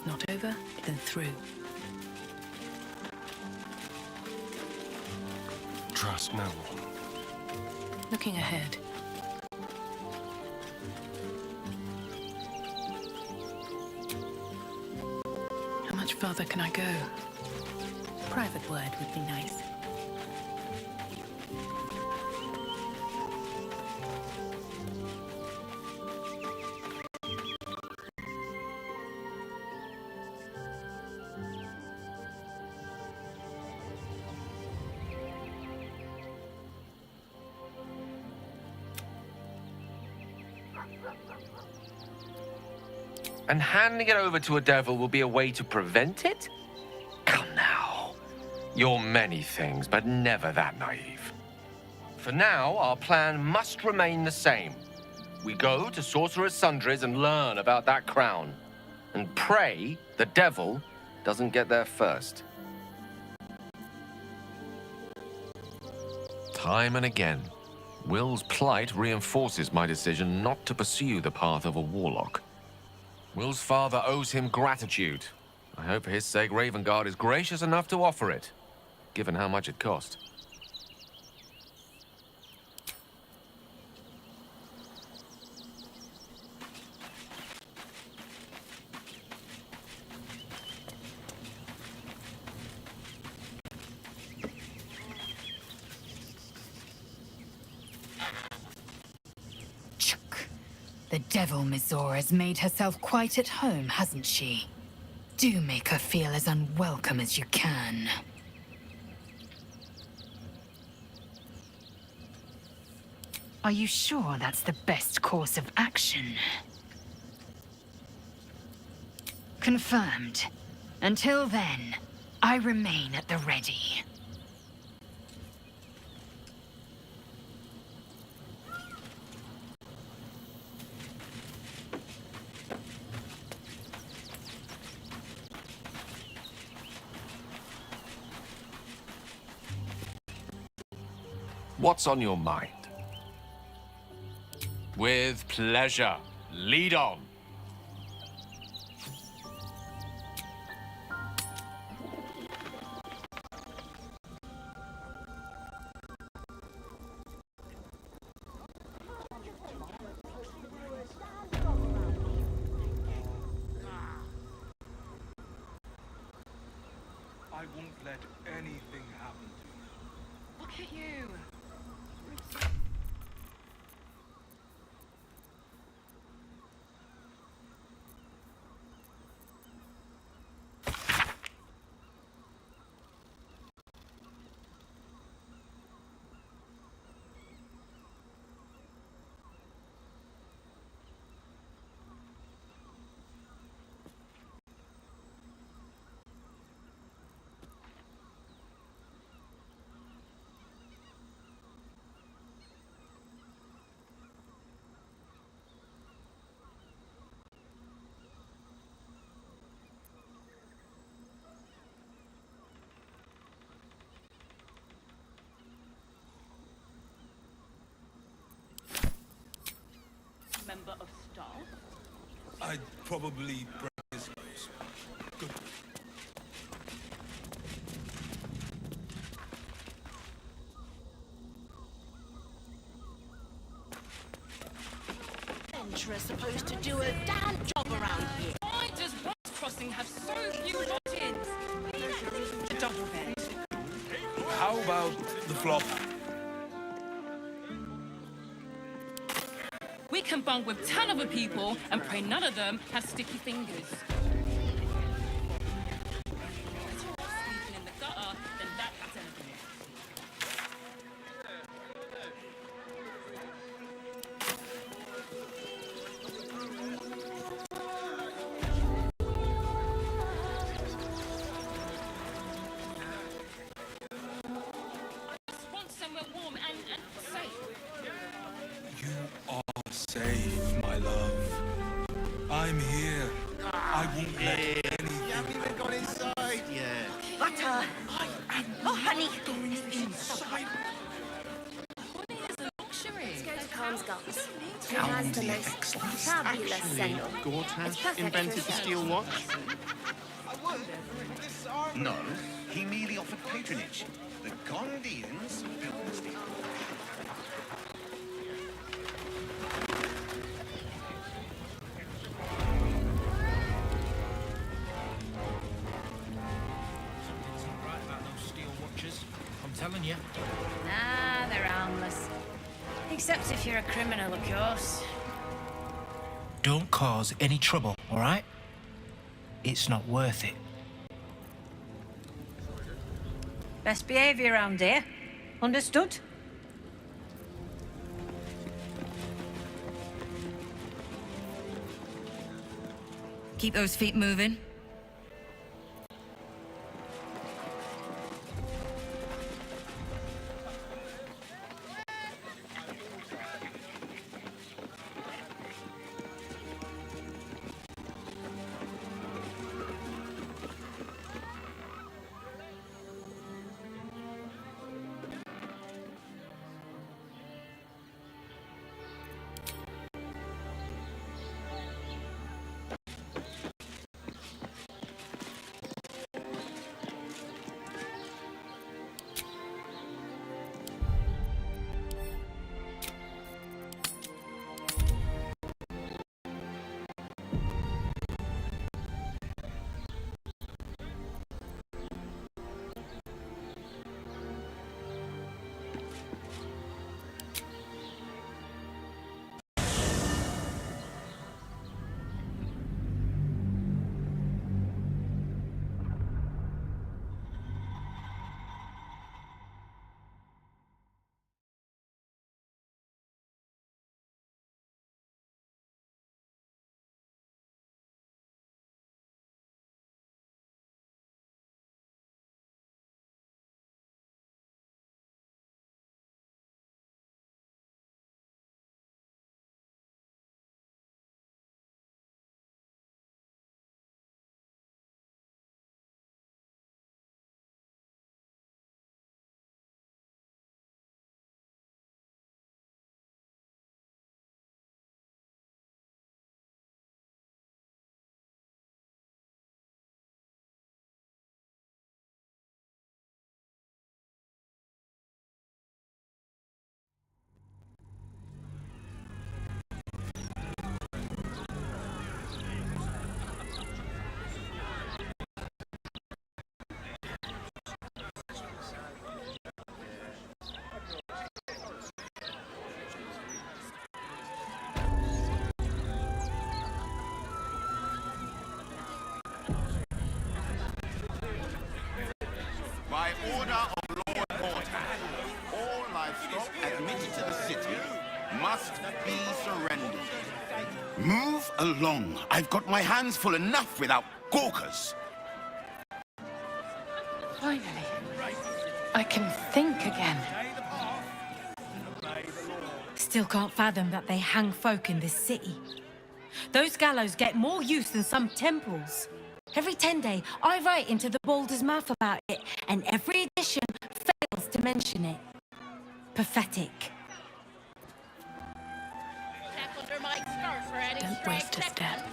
If not over, then through. Trust no one. Looking ahead. How much further can I go? Private word would be nice. And handing it over to a devil will be a way to prevent it? Come now. You're many things, but never that naive. For now, our plan must remain the same. We go to Sorcerer's Sundries and learn about that crown. And pray the devil doesn't get there first. Time and again, Will's plight reinforces my decision not to pursue the path of a warlock. Will's father owes him gratitude. I hope for his sake Ravengard is gracious enough to offer it, given how much it cost. The devil Mizora has made herself quite at home, hasn't she? Do make her feel as unwelcome as you can. Are you sure that's the best course of action? Confirmed. Until then, I remain at the ready. What's on your mind? With pleasure. Lead on. I won't let anything happen to you. Look at you. Member of staff? I'd probably break his nose. Good. Venturer supposed to do a damn job around here. Why does West Crossing have so few lodgings? The double bed. How about the flop? We can bunk with 10 other people and pray none of them have sticky fingers. Sleeping in the gutter, then that's anything. I just want somewhere warm and safe. You are safe, my love. I'm here. I won't let anything. You haven't even gone inside yet. Butter! Oh, honey! Going inside. Honey is a luxury. Khan's guns. He has the most fabulous send-off. It's Gortash perfect invented for the a steel watch? No, he merely offered patronage. The Gondians built the steel watch. I'm telling you. Nah, they're harmless. Except if you're a criminal, of course. Don't cause any trouble, all right? It's not worth it. Best behaviour around here. Understood? Keep those feet moving. By order of Lord Gortash, all livestock admitted to the city must be surrendered. Move along. I've got my hands full enough without gawkers. Finally, I can think again. Still can't fathom that they hang folk in this city. Those gallows get more use than some temples. Every 10 day, I write into the Balder's mouth about it, and every edition fails to mention it. Pathetic. Don't waste a step.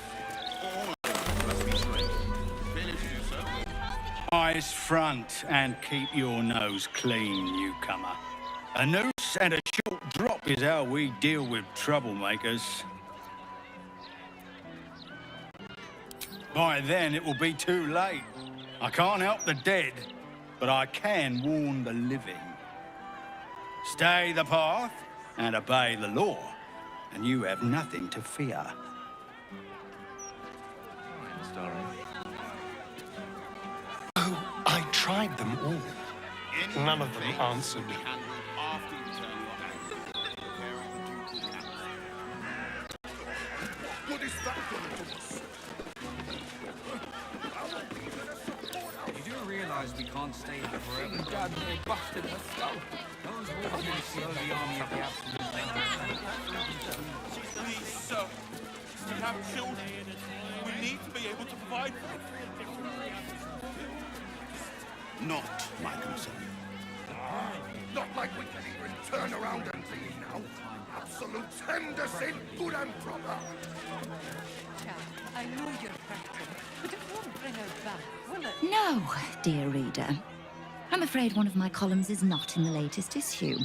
Eyes front and keep your nose clean, newcomer. A noose and a short drop is how we deal with troublemakers. By then, it will be too late. I can't help the dead, but I can warn the living. Stay the path and obey the law, and you have nothing to fear. Oh, I tried them all. None of them answered. What is that going to us? You do realise we can't stay here forever. God, they busted us so. Those wolves will slow the army of the absolute. Please, sir. We have children. We need to be able to provide for them. Not my concern. Not like we can even turn around and leave now. Absolute Henderson, good and proper. I know you're hurting, but it won't bring her back, will it? No, dear reader. I'm afraid one of my columns is not in the latest issue.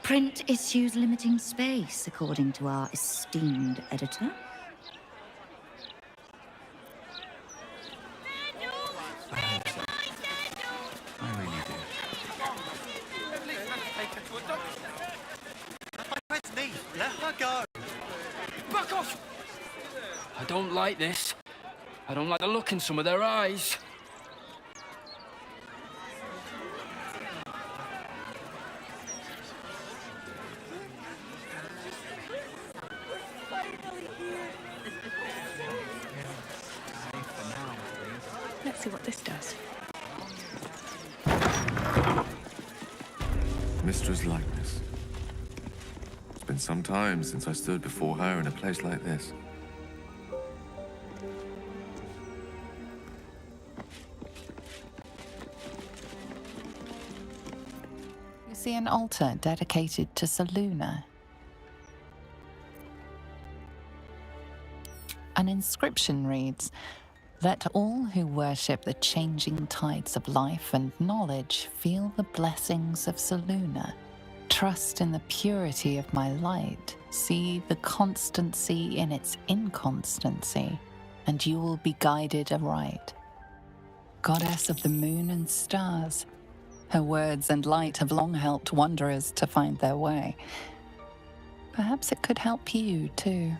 Print issues limiting space, according to our esteemed editor. I really do. At least let us take her to a doctor. My friend's knee. Let her go. Back off! I don't like this. I don't like the look in some of their eyes. Let's see what this does. Mistra's likeness. It's been some time since I stood before her in a place like this. You see an altar dedicated to Selûne. An inscription reads, "Let all who worship the changing tides of life and knowledge feel the blessings of Selûne. Trust in the purity of my light. See the constancy in its inconstancy, and you will be guided aright. Goddess of the moon and stars, her words and light have long helped wanderers to find their way. Perhaps it could help you too."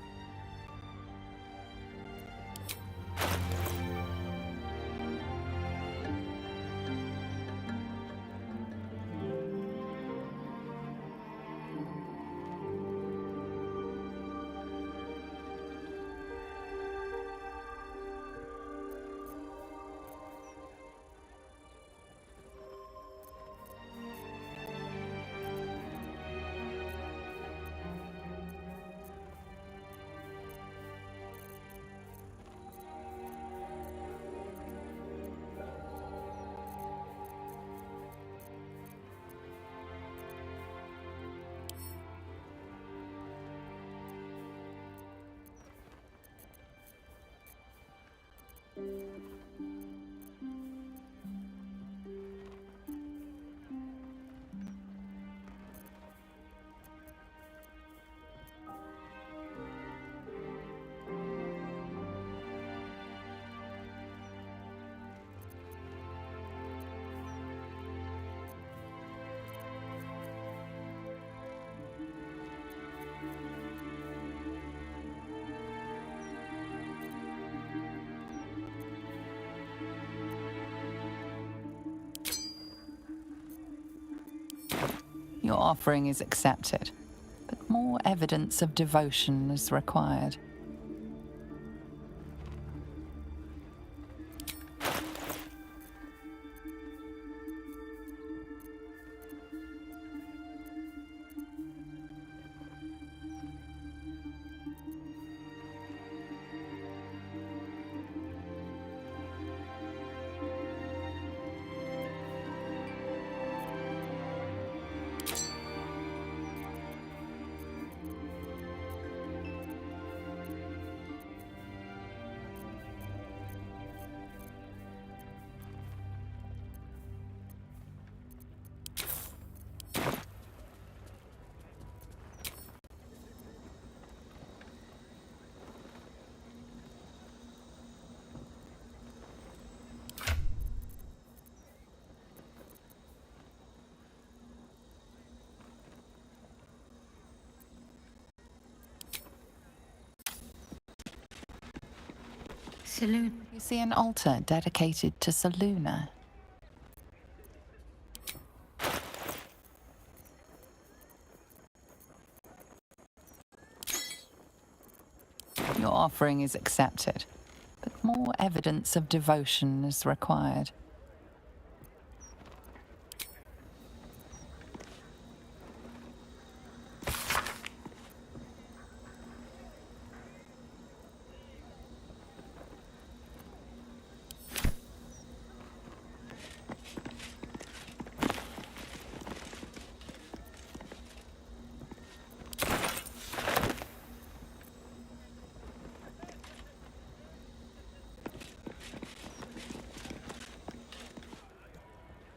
Your offering is accepted, but more evidence of devotion is required. Selûne. You see an altar dedicated to Selûne. Your offering is accepted, but more evidence of devotion is required.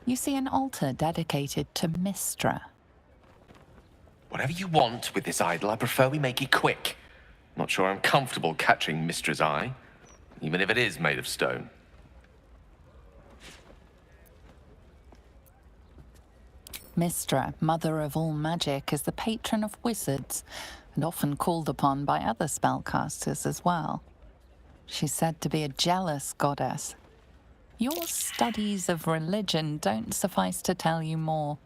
You see an altar dedicated to Mistra. Whatever you want with this idol, I prefer we make it quick. Not sure I'm comfortable catching Mistra's eye, even if it is made of stone. Mistra, mother of all magic, is the patron of wizards, and often called upon by other spellcasters as well. She's said to be a jealous goddess. Your studies of religion don't suffice to tell you more.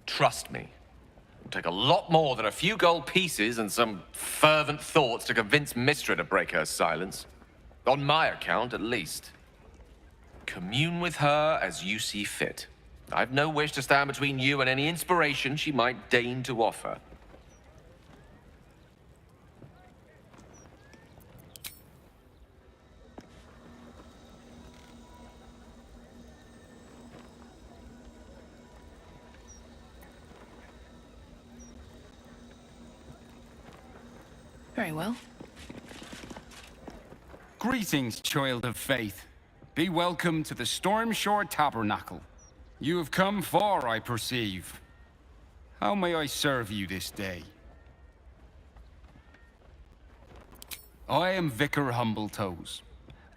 Trust me. It'll take a lot more than a few gold pieces and some fervent thoughts to convince Mistra to break her silence. On my account, at least. Commune with her as you see fit. I've no wish to stand between you and any inspiration she might deign to offer. Very well. Greetings, child of faith. Be welcome to the Stormshore Tabernacle. You have come far, I perceive. How may I serve you this day? I am Vicar Humbletoes,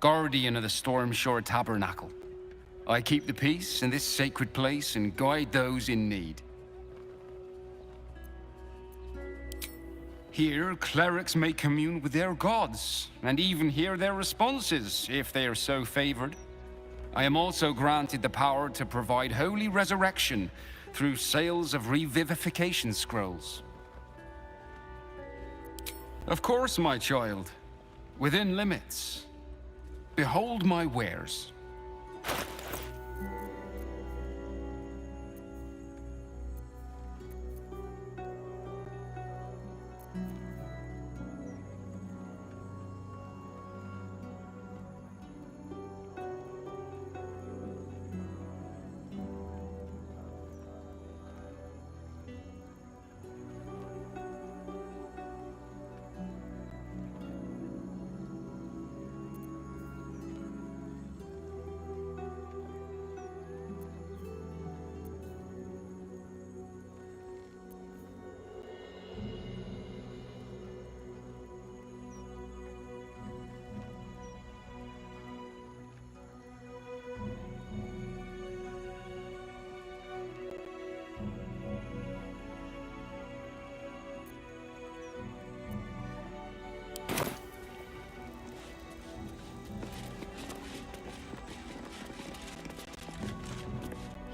guardian of the Stormshore Tabernacle. I keep the peace in this sacred place and guide those in need. Here, clerics may commune with their gods, and even hear their responses, if they are so favored. I am also granted the power to provide holy resurrection through sales of revivification scrolls. Of course, my child, within limits. Behold my wares.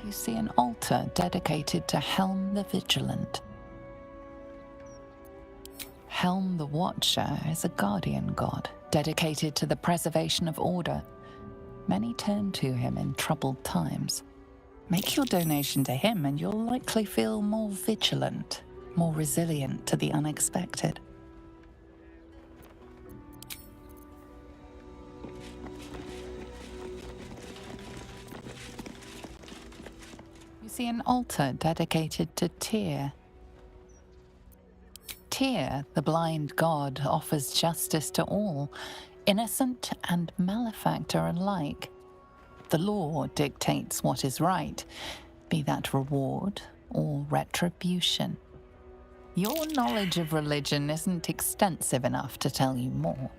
You see an altar dedicated to Helm the Vigilant. Helm the Watcher is a guardian god, dedicated to the preservation of order. Many turn to him in troubled times. Make your donation to him and you'll likely feel more vigilant, more resilient to the unexpected. You see an altar dedicated to Tyr. Tyr, the blind god, offers justice to all, innocent and malefactor alike. The law dictates what is right, be that reward or retribution. Your knowledge of religion isn't extensive enough to tell you more.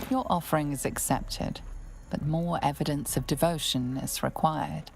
Your offering is accepted, but more evidence of devotion is required.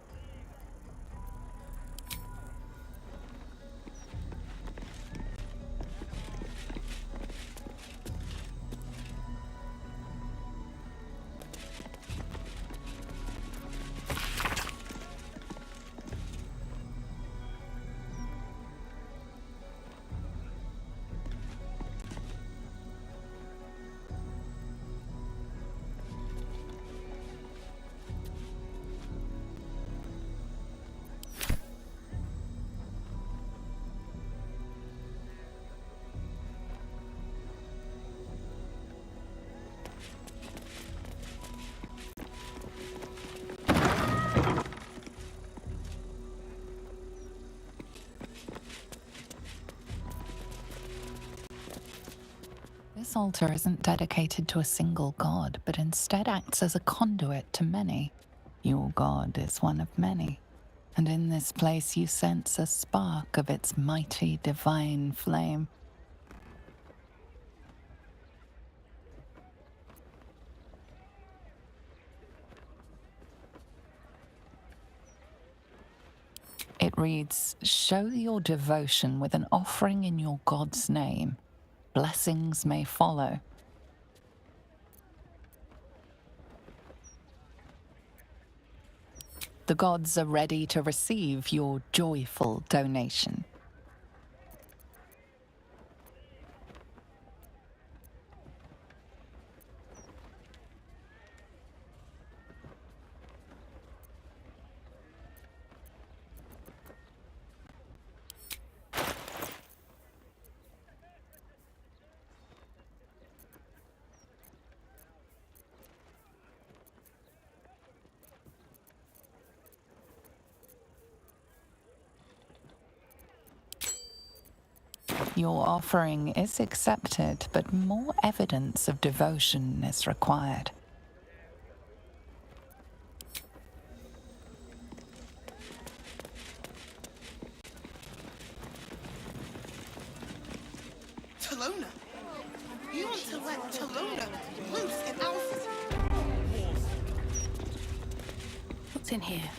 This altar isn't dedicated to a single god, but instead acts as a conduit to many. Your god is one of many, and in this place you sense a spark of its mighty divine flame. It reads, "Show your devotion with an offering in your god's name. Blessings may follow." The gods are ready to receive your joyful donation. Your offering is accepted, but more evidence of devotion is required. Talona? You want to let Talona loose in our... What's in here?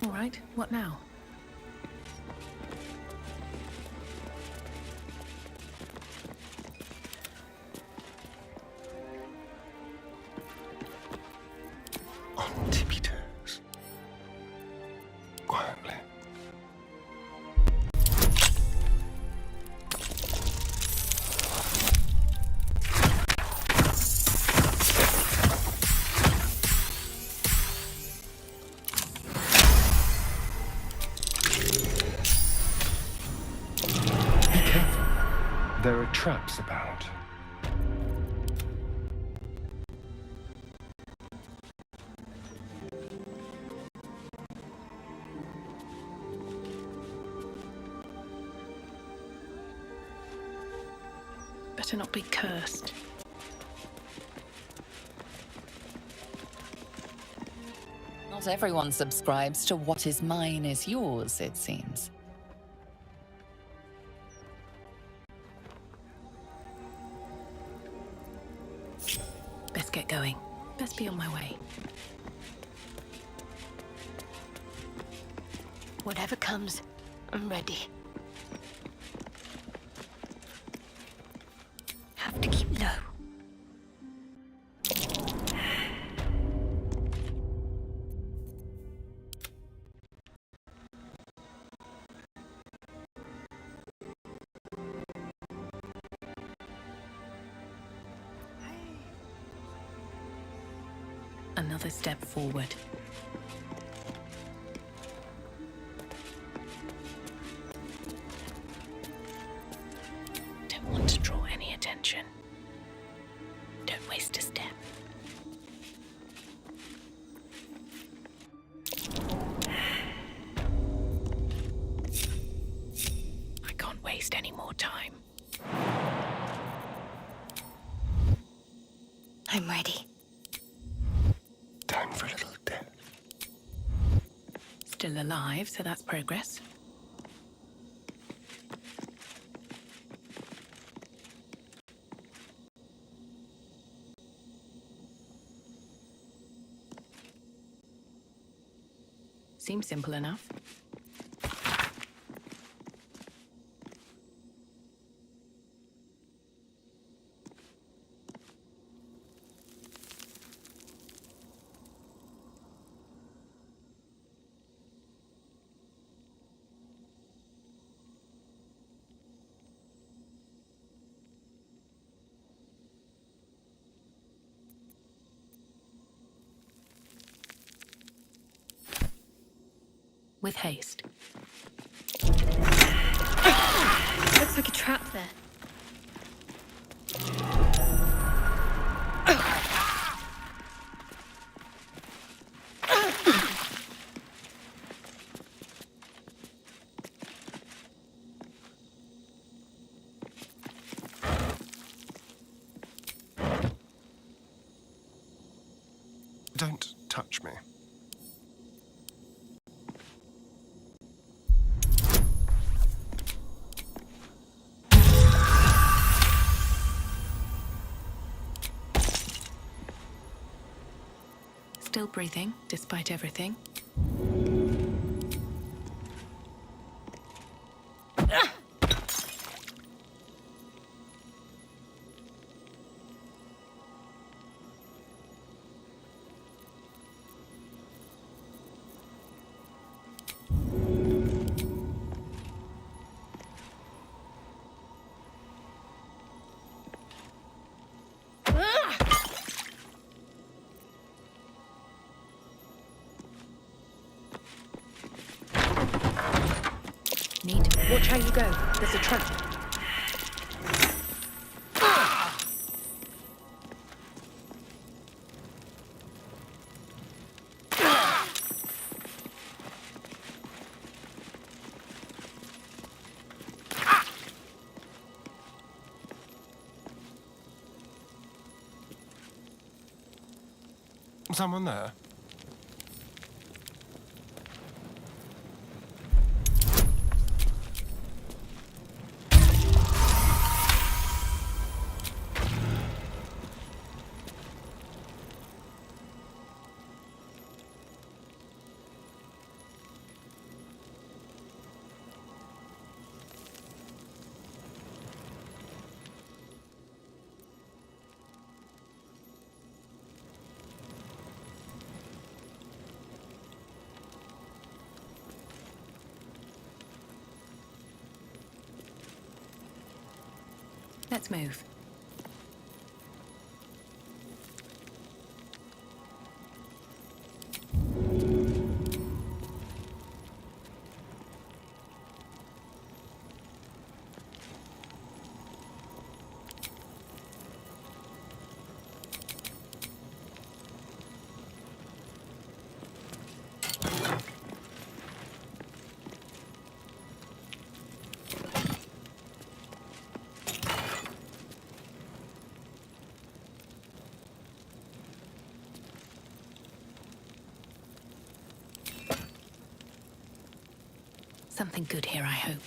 All right, what now? On tippy toes. Quietly. There are traps about. Better not be cursed. Not everyone subscribes to what is mine is yours, it seems. Best get going. Best be on my way. Whatever comes, I'm ready. Have to keep low. Another step forward. Don't want to draw any attention. Don't waste a step. I can't waste any more time. I'm ready. Time for a little death. Still alive, so that's progress. Seems simple enough. With haste. Looks like a trap there. Don't touch me. Still breathing, despite everything. Neat. Watch how you go. There's a trap. Someone there? Let's move. Something good here, I hope.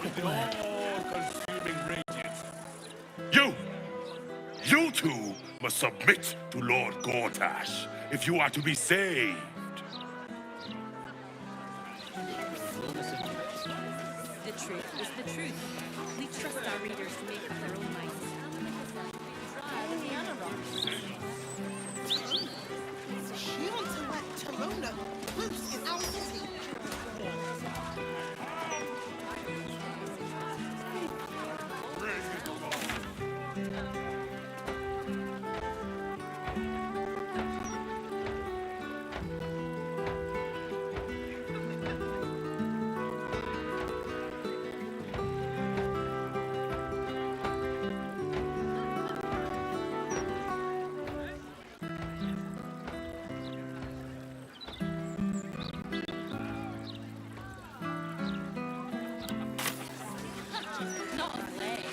quick word. You two must submit to Lord Gortash if you are to be saved. The truth is the truth. We trust our readers to make up their own minds. She wants to let Talona loose in our city. Not a leg.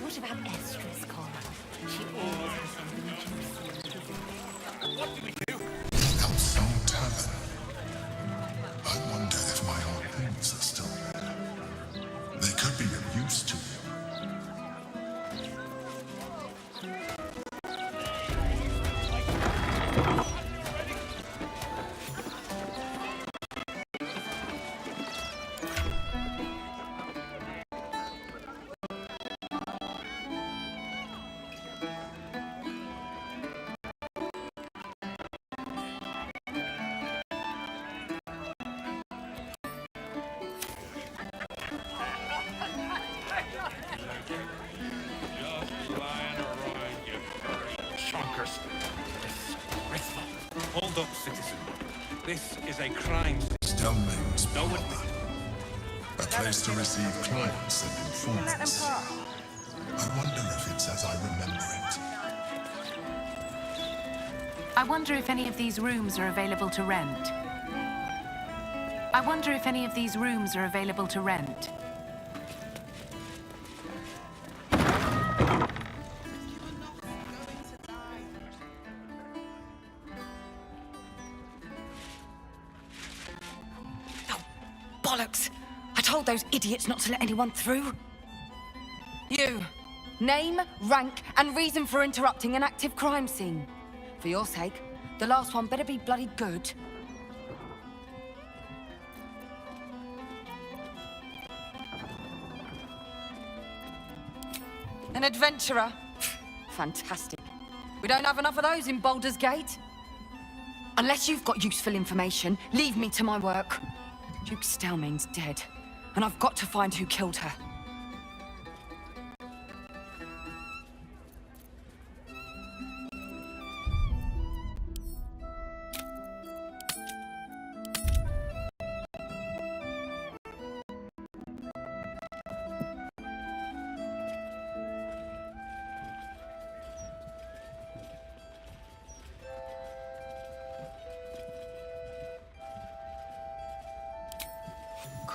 What about Estra's collar? She always has something juicy. Hellstone Tavern. I wonder if my old things are still there. They could be of use to you. Shonkers. Disgraceful. Hold up, citizen. This is a crime scene. Stelmane's No one... a place to receive clients and informants. I wonder if it's as I remember it. I wonder if any of these rooms are available to rent. I wonder if any of these rooms are available to rent. Bollocks! I told those idiots not to let anyone through. You. Name, rank, and reason for interrupting an active crime scene. For your sake, the last one better be bloody good. An adventurer? Fantastic. We don't have enough of those in Baldur's Gate. Unless you've got useful information, leave me to my work. Duke Stelmane's dead, and I've got to find who killed her.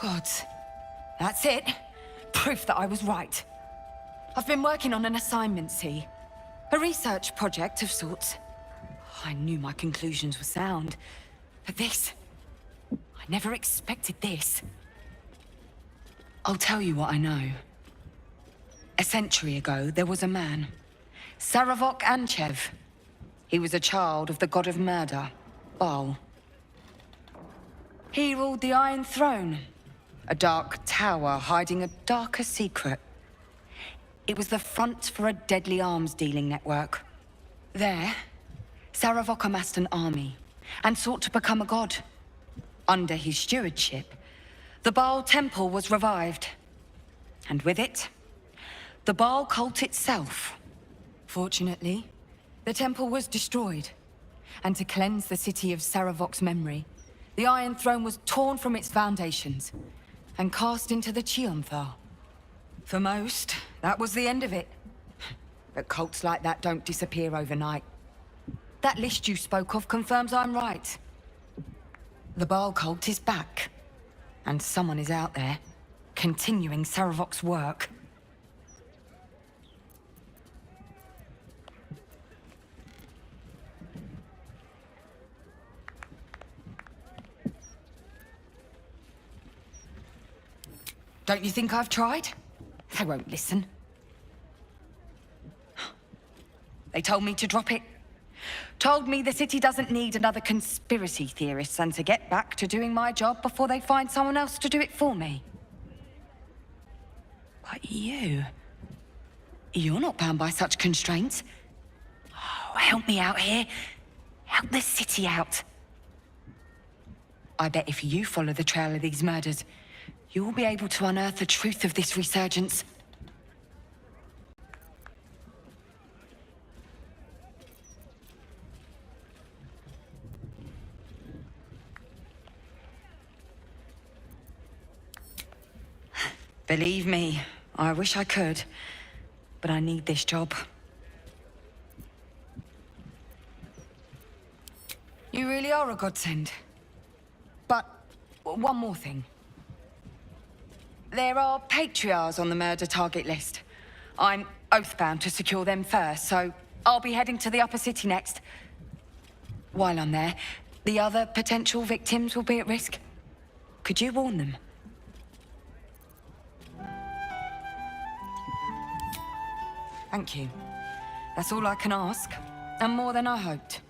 Gods. That's it. Proof that I was right. I've been working on an assignment, see? A research project of sorts. I knew my conclusions were sound. But this... I never expected this. I'll tell you what I know. A century ago, there was a man. Saravok Anchev. He was a child of the god of murder, Baal. He ruled the Iron Throne. A dark tower hiding a darker secret. It was the front for a deadly arms-dealing network. There, Saravok amassed an army and sought to become a god. Under his stewardship, the Baal Temple was revived. And with it, the Baal cult itself. Fortunately, the temple was destroyed. And to cleanse the city of Saravok's memory, the Iron Throne was torn from its foundations and cast into the Chionthar. For most, that was the end of it. But cults like that don't disappear overnight. That list you spoke of confirms I'm right. The Baal cult is back. And someone is out there, continuing Saravok's work. Don't you think I've tried? They won't listen. They told me to drop it. Told me the city doesn't need another conspiracy theorist and to get back to doing my job before they find someone else to do it for me. But you're not bound by such constraints. Oh, help me out here. Help the city out. I bet if you follow the trail of these murders, you'll be able to unearth the truth of this resurgence. Believe me, I wish I could, but I need this job. You really are a godsend. But one more thing. There are patriarchs on the murder target list. I'm oathbound to secure them first, so I'll be heading to the upper city next. While I'm there, the other potential victims will be at risk. Could you warn them? Thank you. That's all I can ask, and more than I hoped.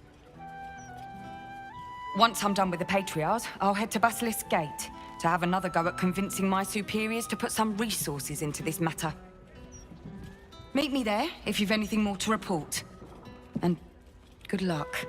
Once I'm done with the Patriarchs, I'll head to Basilisk Gate to have another go at convincing my superiors to put some resources into this matter. Meet me there if you've anything more to report. And good luck.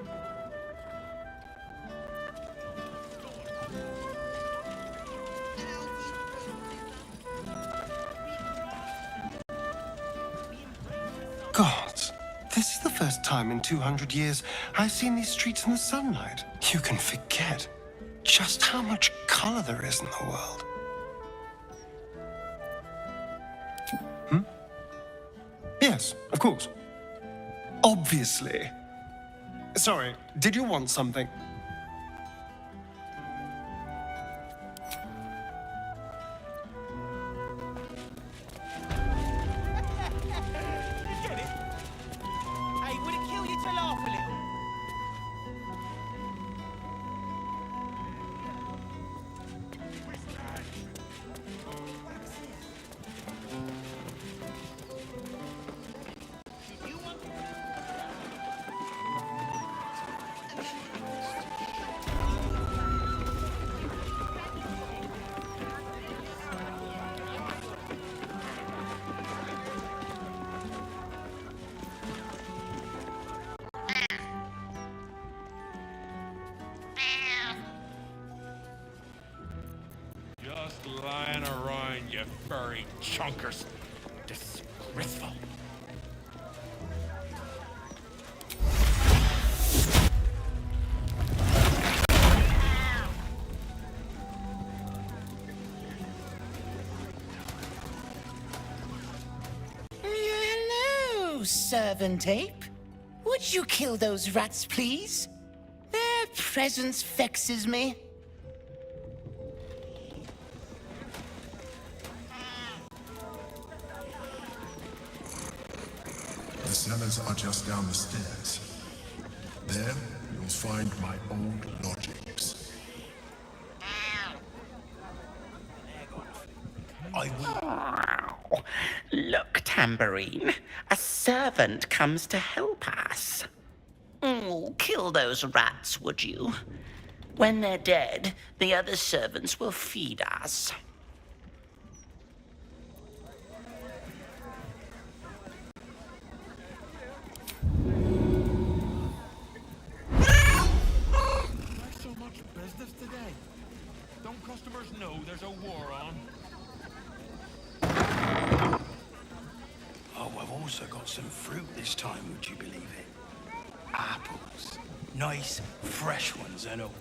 Gods, this is the first time in 200 years I've seen these streets in the sunlight. You can forget just how much color there is in the world. Yes, of course. Obviously. Sorry, did you want something? Just lying around, you furry chunkers. Disgraceful. Hello, servant ape. Would you kill those rats, please? Their presence vexes me. The cellars are just down the stairs. There, you'll find my old lodgings. Look, Tambourine. A servant comes to help us. Kill those rats, would you? When they're dead, the other servants will feed us. So much business today. Don't customers know there's a war on? Oh, I've also got some fruit this time, would you believe it? Apples. Nice, fresh ones and all.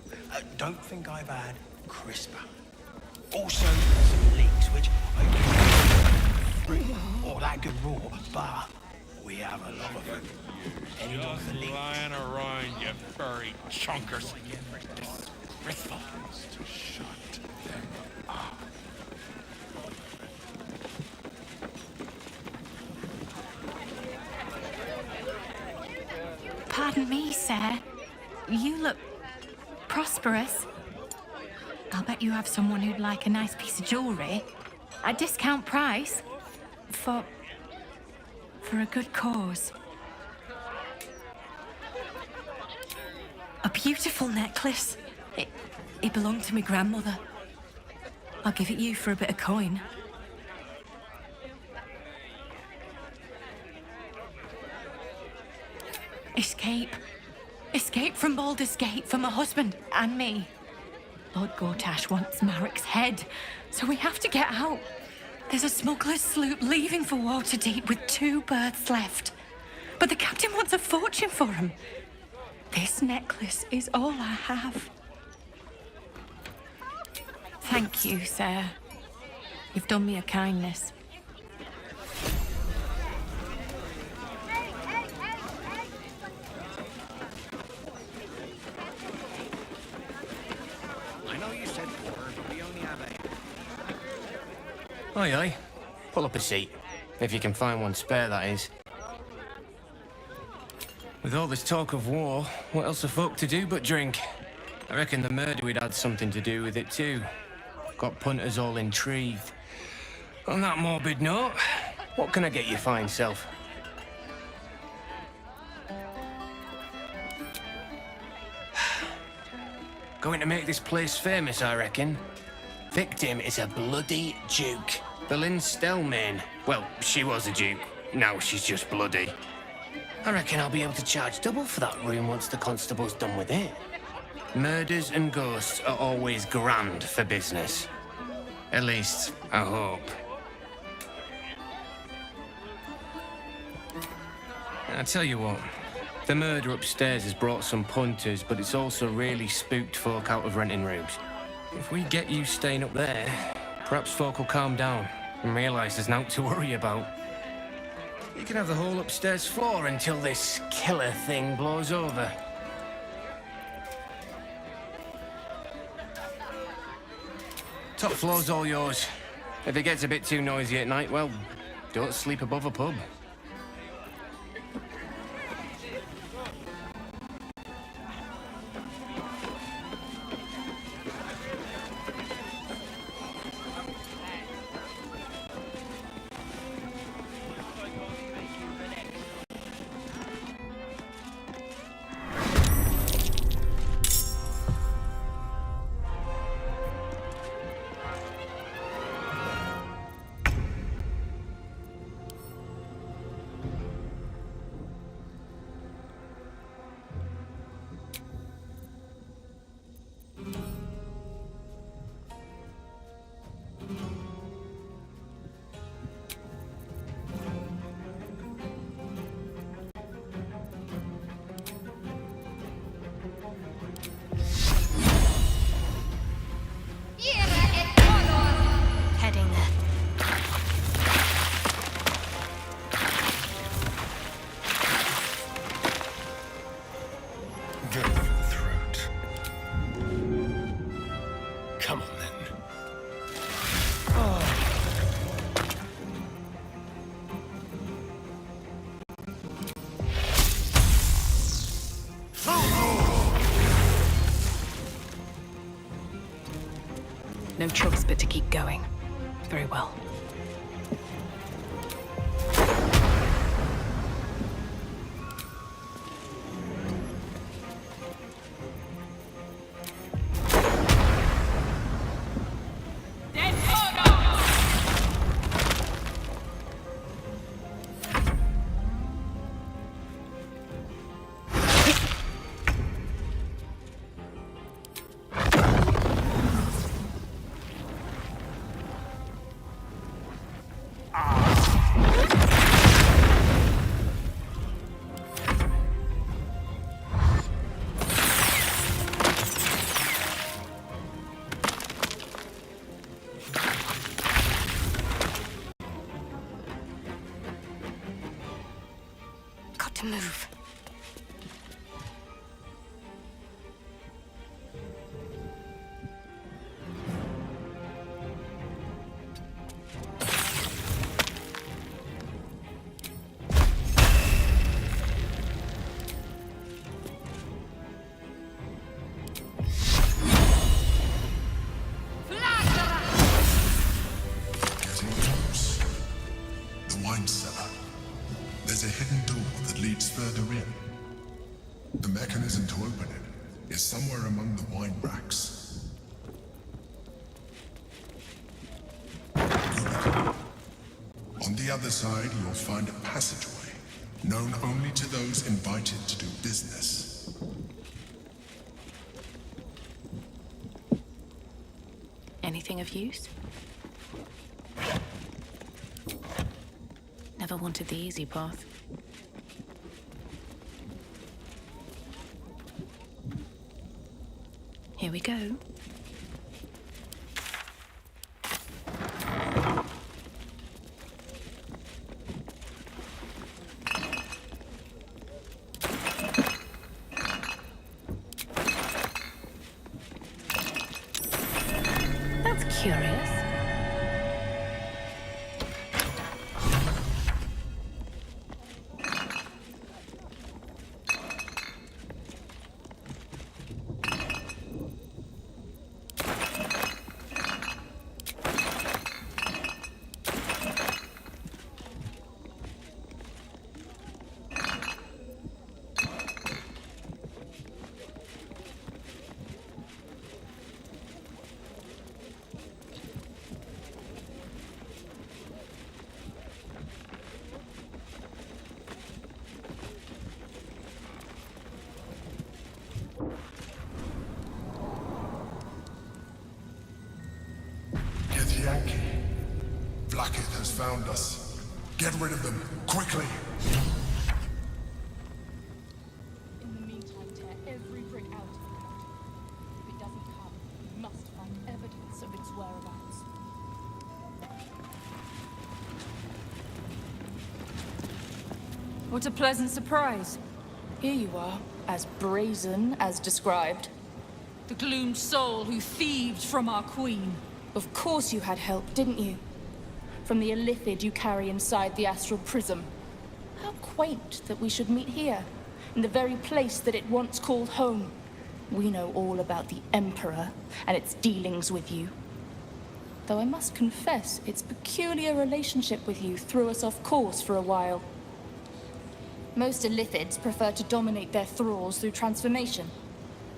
Don't think I've had crisper. Also, some leeks, which I don't or that good raw, but we have a lot of them. Any of the leeks? Lying around, you furry chunkers. Disgraceful. To shut them up. Pardon me, sir. You look prosperous. I'll bet you have someone who'd like a nice piece of jewelry. A discount price? For a good cause. A beautiful necklace. It belonged to my grandmother. I'll give it you for a bit of coin. Escape. Escape from Baldur's Gate for my husband and me. Lord Gortash wants Marek's head, so we have to get out. There's a smuggler's sloop leaving for Waterdeep with 2 berths left. But the captain wants a fortune for him. This necklace is all I have. Thank you, sir. You've done me a kindness. I know you said water, but we only have 8. Aye, aye. Pull up a seat. If you can find one spare, that is. With all this talk of war, what else are folk to do but drink? I reckon the murder we'd had something to do with it too. Got punters all intrigued. On that morbid note, what can I get you fine self? Going to make this place famous, I reckon. Victim is a bloody duke. Boleyn Stelmane. Well, she was a duke. Now she's just bloody. I reckon I'll be able to charge double for that room once the constable's done with it. Murders and ghosts are always grand for business. At least, I hope. I tell you what, the murder upstairs has brought some punters, but it's also really spooked folk out of renting rooms. If we get you staying up there, perhaps folk will calm down and realise there's naught to worry about. You can have the whole upstairs floor until this killer thing blows over. Top floor's all yours. If it gets a bit too noisy at night, well, don't sleep above a pub. Heading there. Go for the throat. Come on, then. No choice but to keep going. Very well. Got to move. gates further in. The mechanism to open it is somewhere among the wine racks. Good. On the other side, you'll find a passageway, known only to those invited to do business. Anything of use? Never wanted the easy path. Here we go. That's curious. Yankee. Blackett has found us. Get rid of them, quickly! In the meantime, tear every brick out of the ground. If it doesn't come, we must find evidence of its whereabouts. What a pleasant surprise. Here you are, as brazen as described. The gloomed soul who thieved from our queen. Of course you had help, didn't you? From the illithid you carry inside the astral prism. How quaint that we should meet here, in the very place that it once called home. We know all about the Emperor and its dealings with you. Though I must confess, its peculiar relationship with you threw us off course for a while. Most illithids prefer to dominate their thralls through transformation.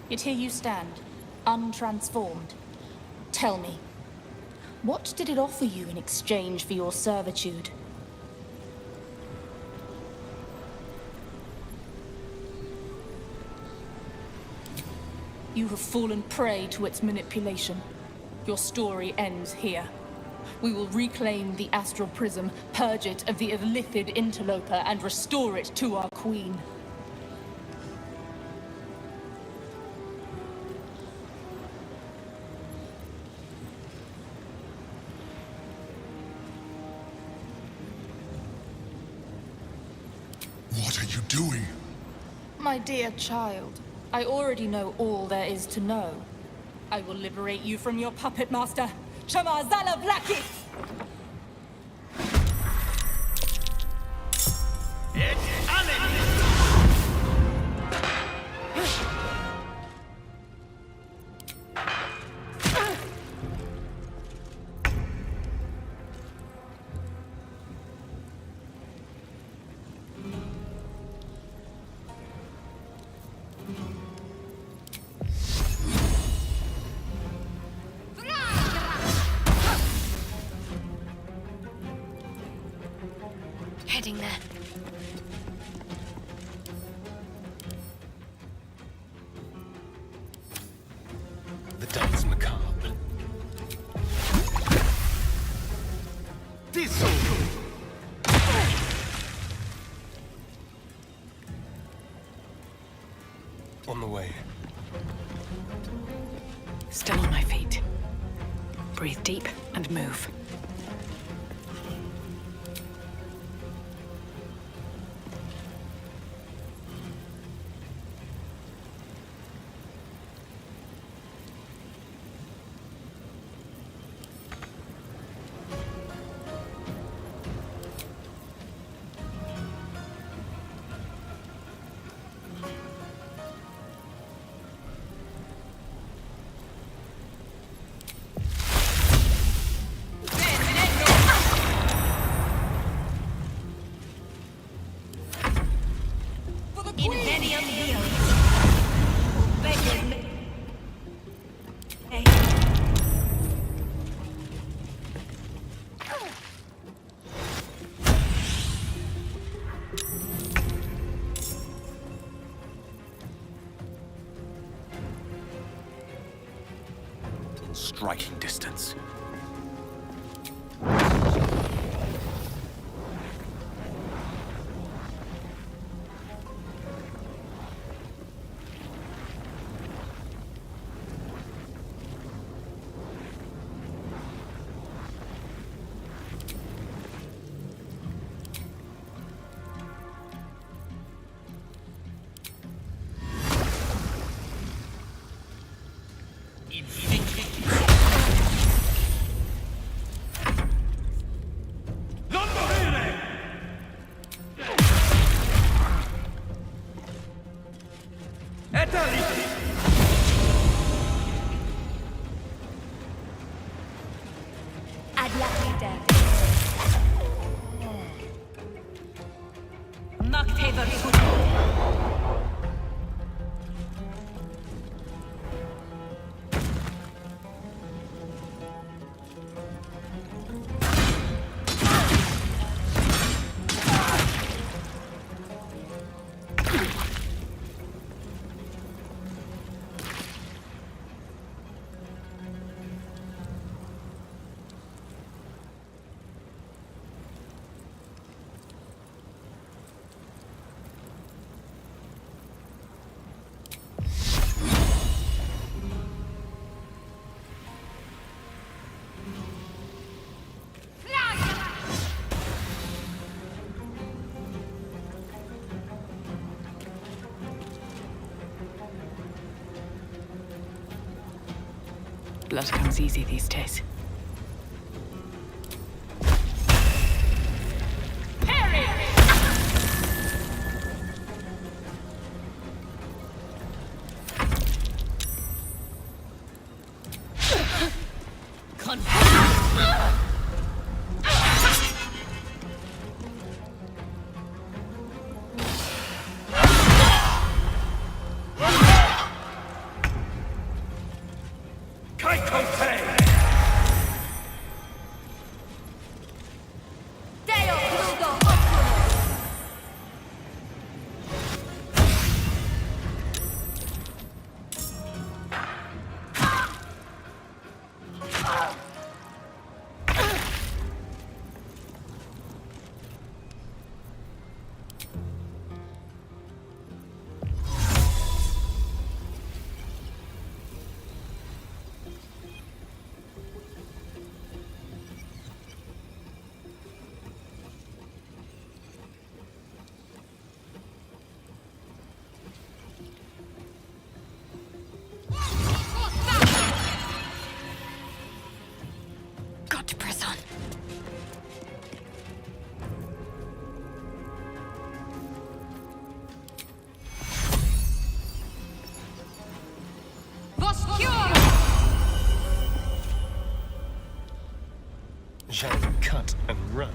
Yet here you stand, untransformed. Tell me, what did it offer you in exchange for your servitude? You have fallen prey to its manipulation. Your story ends here. We will reclaim the astral prism, purge it of the illithid interloper, and restore it to our queen. What are you doing? My dear child, I already know all there is to know. I will liberate you from your puppet master, Chamazala Blackie! Heading there. The dance macabre. On the way. Still on my feet. Breathe deep and move. striking distance. Blood comes easy these days. Got to press on. Shall we cut and run?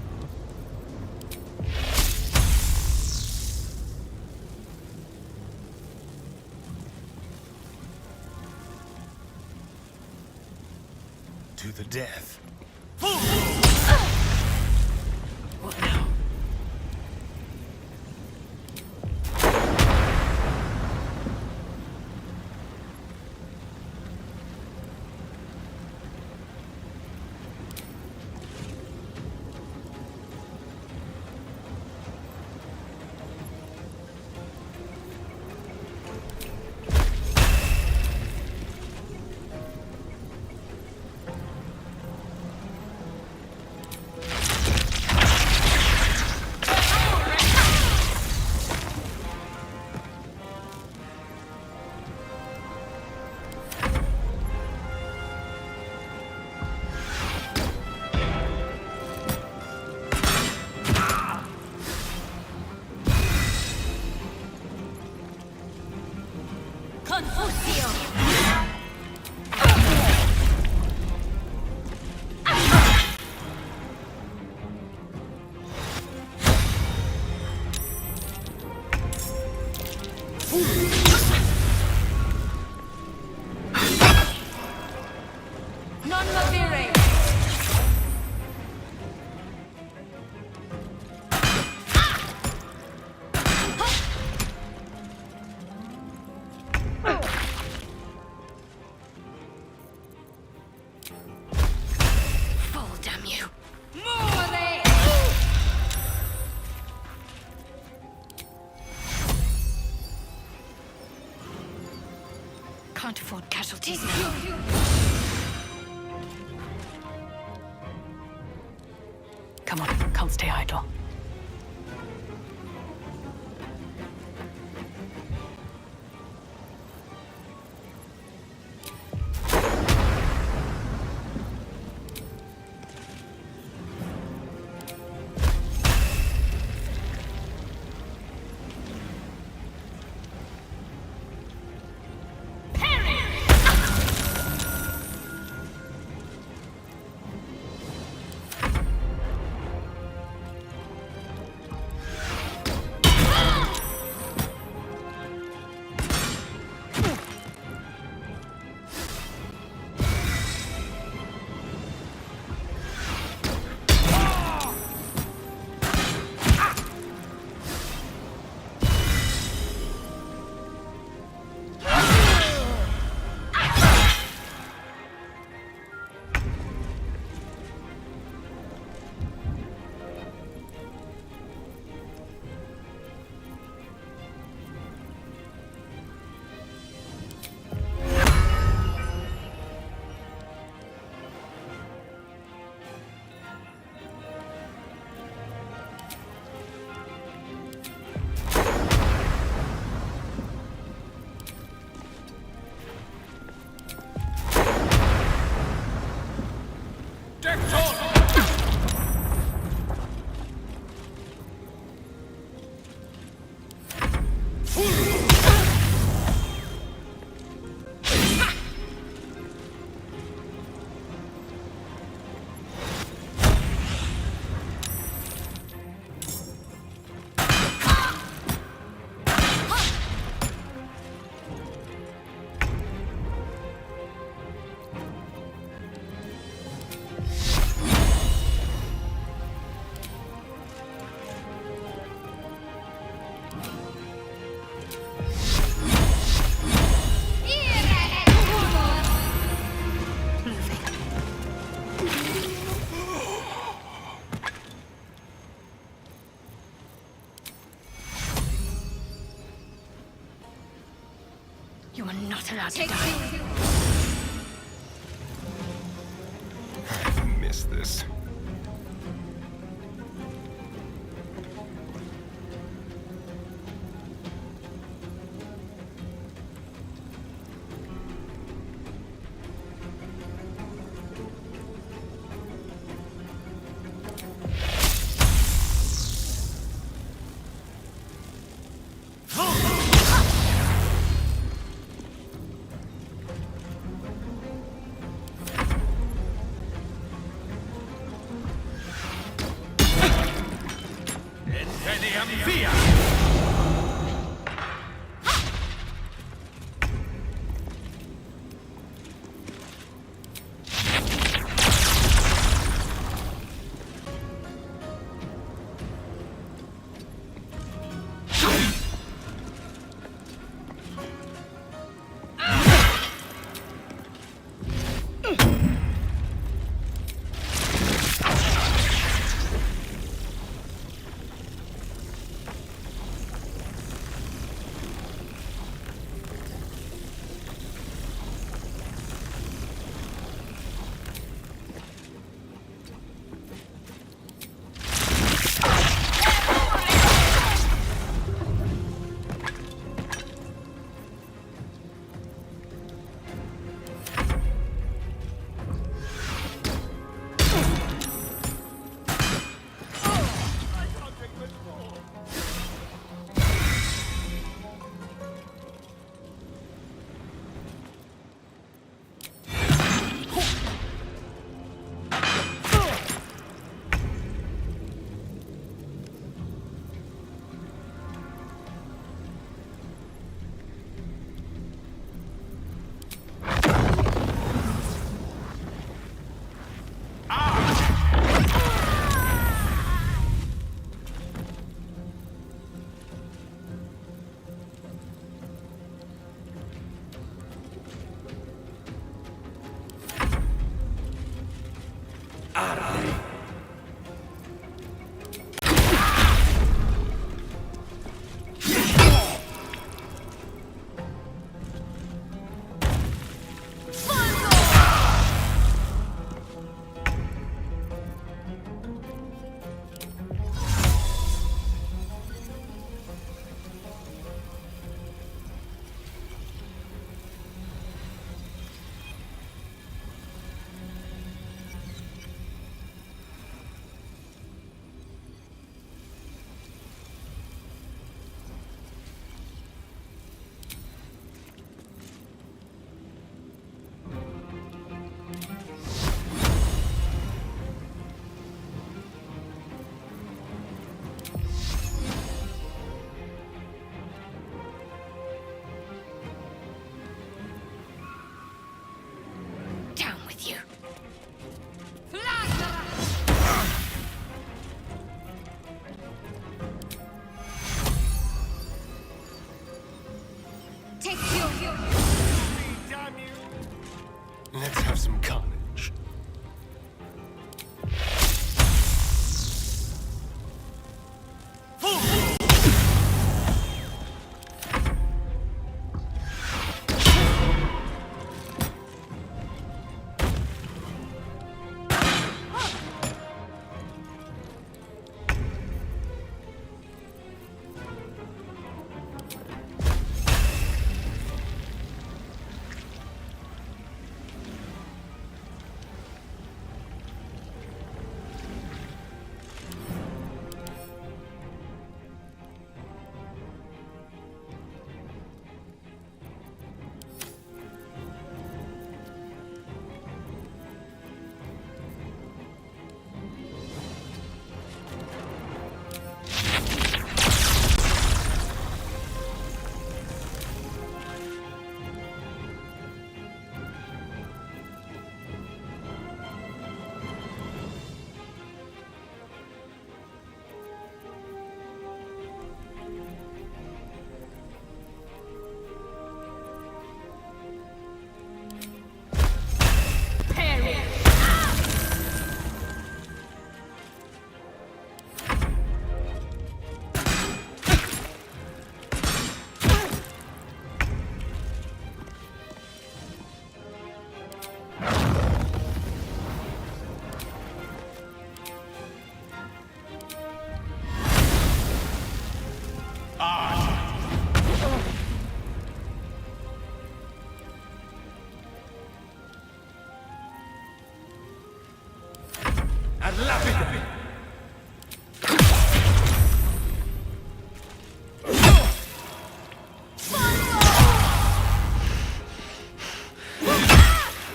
To the death. What now? can't afford casualties. Come on, can't stay idle. You are not allowed to die. I missed this. take you. Let's have some carnage.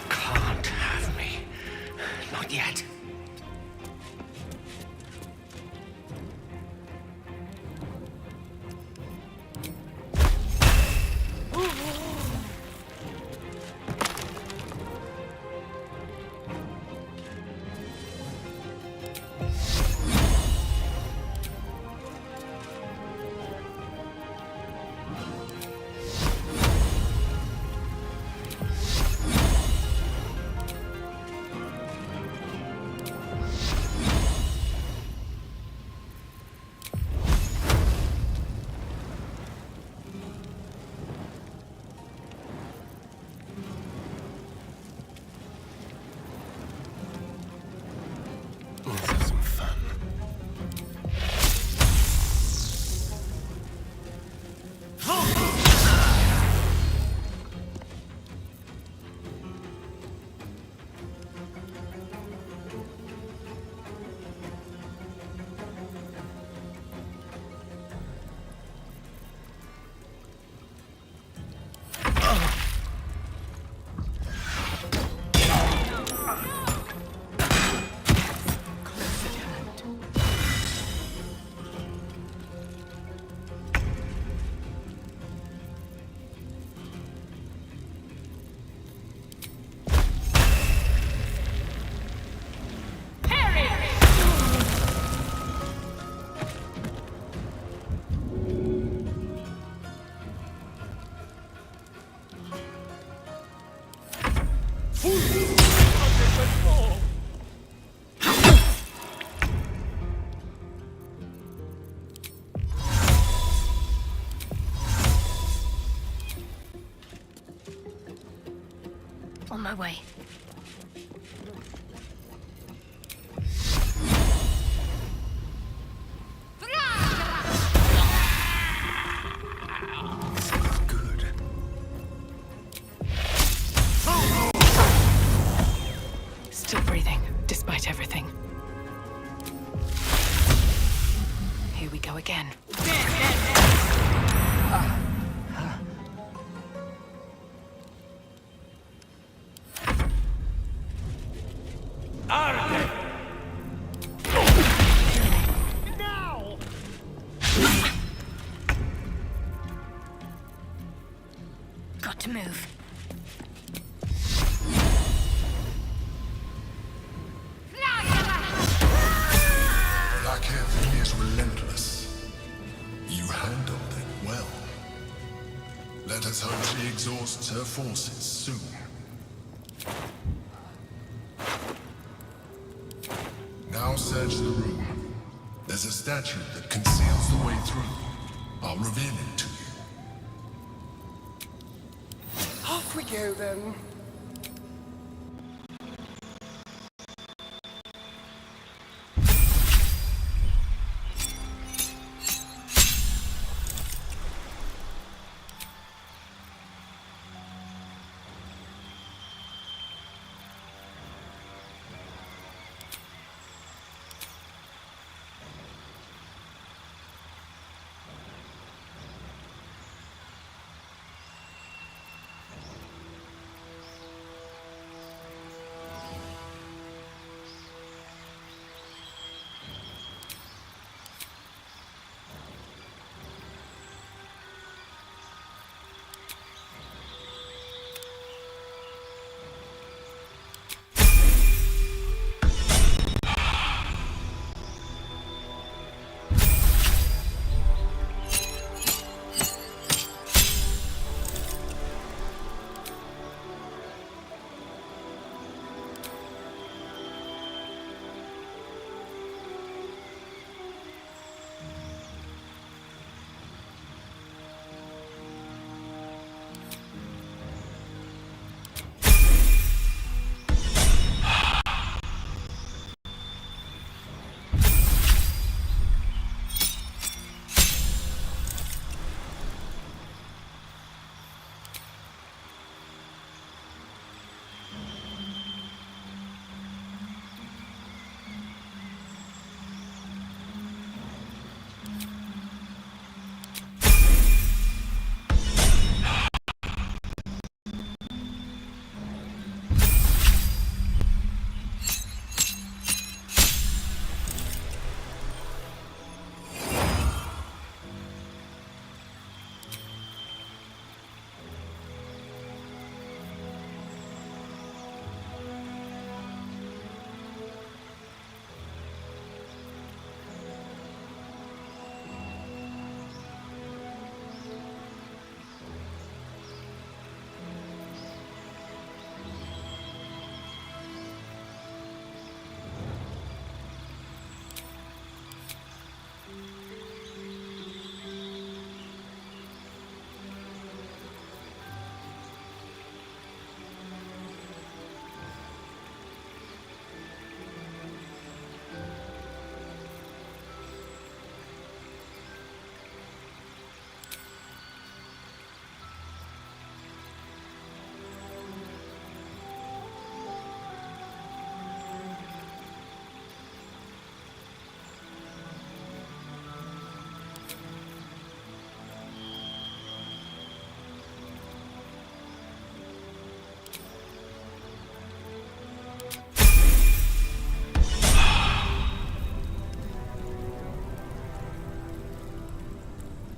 Can't have me. Not yet. Let's have some fun. On my way. Still breathing, despite everything. Here we go again. Got to move. Blackhair is relentless. You handled it well. Let us hope she exhausts her forces soon. Now search the room. There's a statue that conceals the way through. I'll reveal it to you. Off we go then.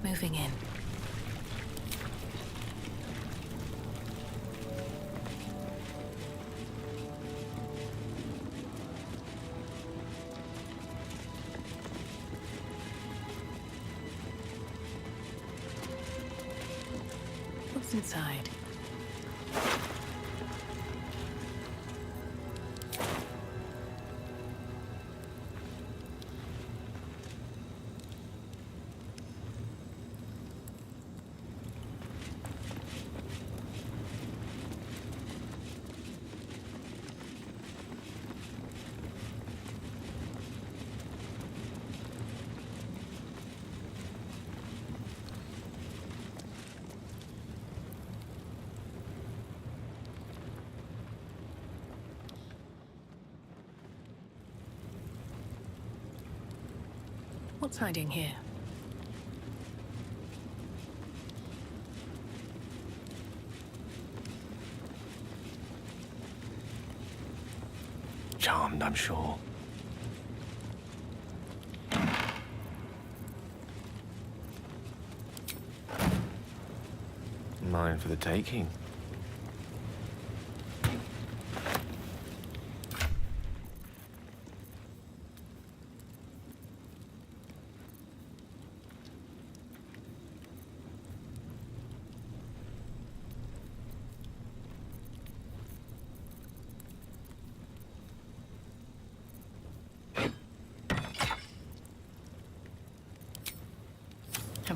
Moving in. What's inside? What's hiding here? Charmed, I'm sure. Mine for the taking.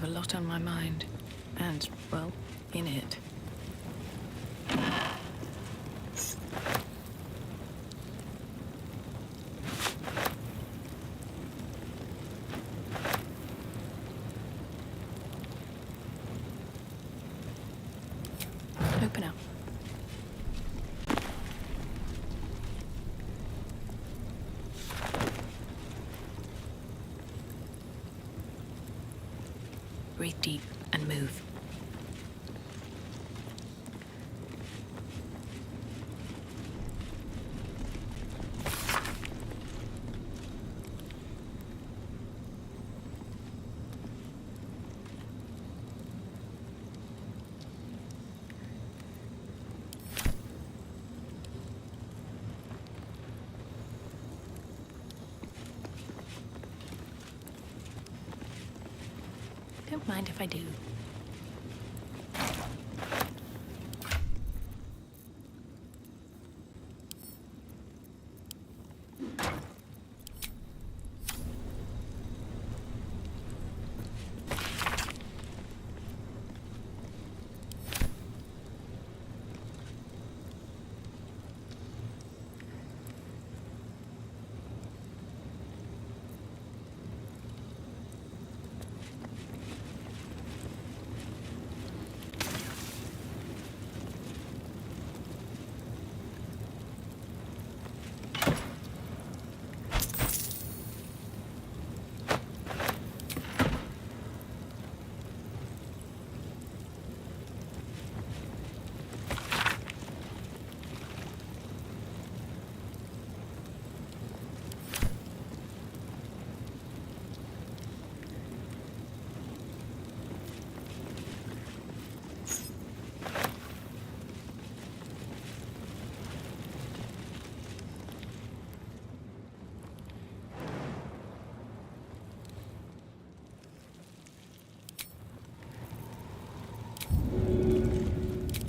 a lot on my mind. And, well, in it. Open up. Breathe deep and move. Don't mind if I do.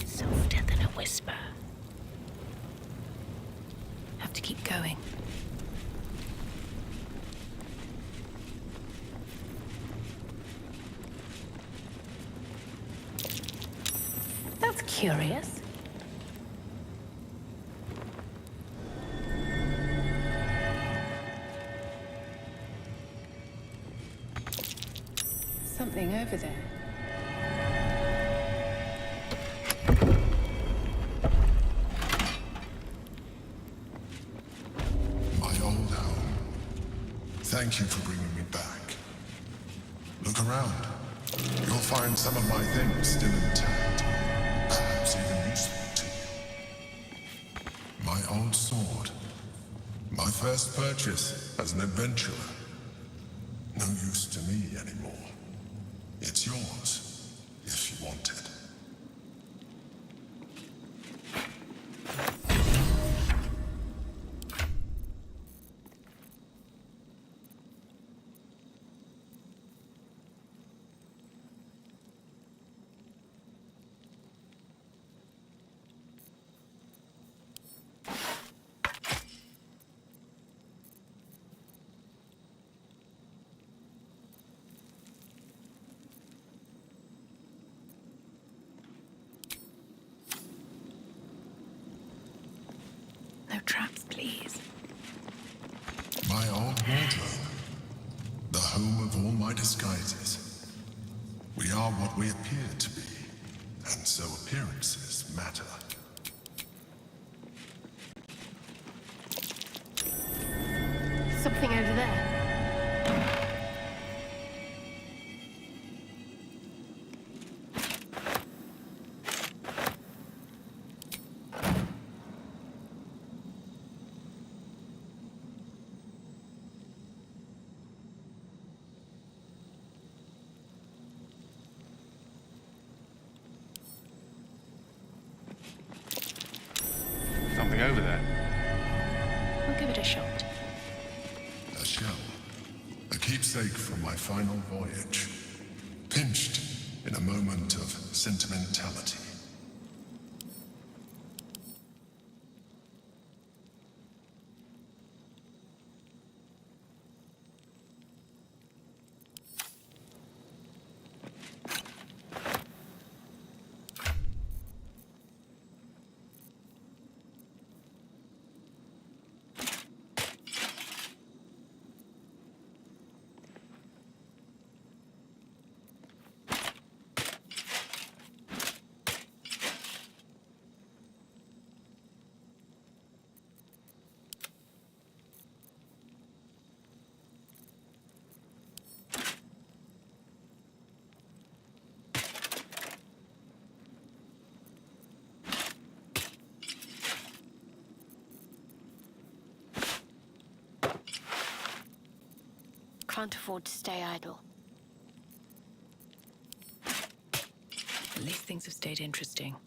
Softer than a whisper. Have to keep going. That's curious. Something over there. My old home. Thank you for bringing me back. Look around. You'll find some of my things still intact. Perhaps even useful to you. My old sword. My first purchase as an adventurer. No use to me anymore. It's yours, if you want it. No traps, please. My old wardrobe. The home of all my disguises. We are what we appear to be, and so appearances matter. Something over there. Something over there. We'll give it a shot. A shell. A keepsake from my final voyage. Pinched in a moment of sentimentality. can't afford to stay idle. At least things have stayed interesting.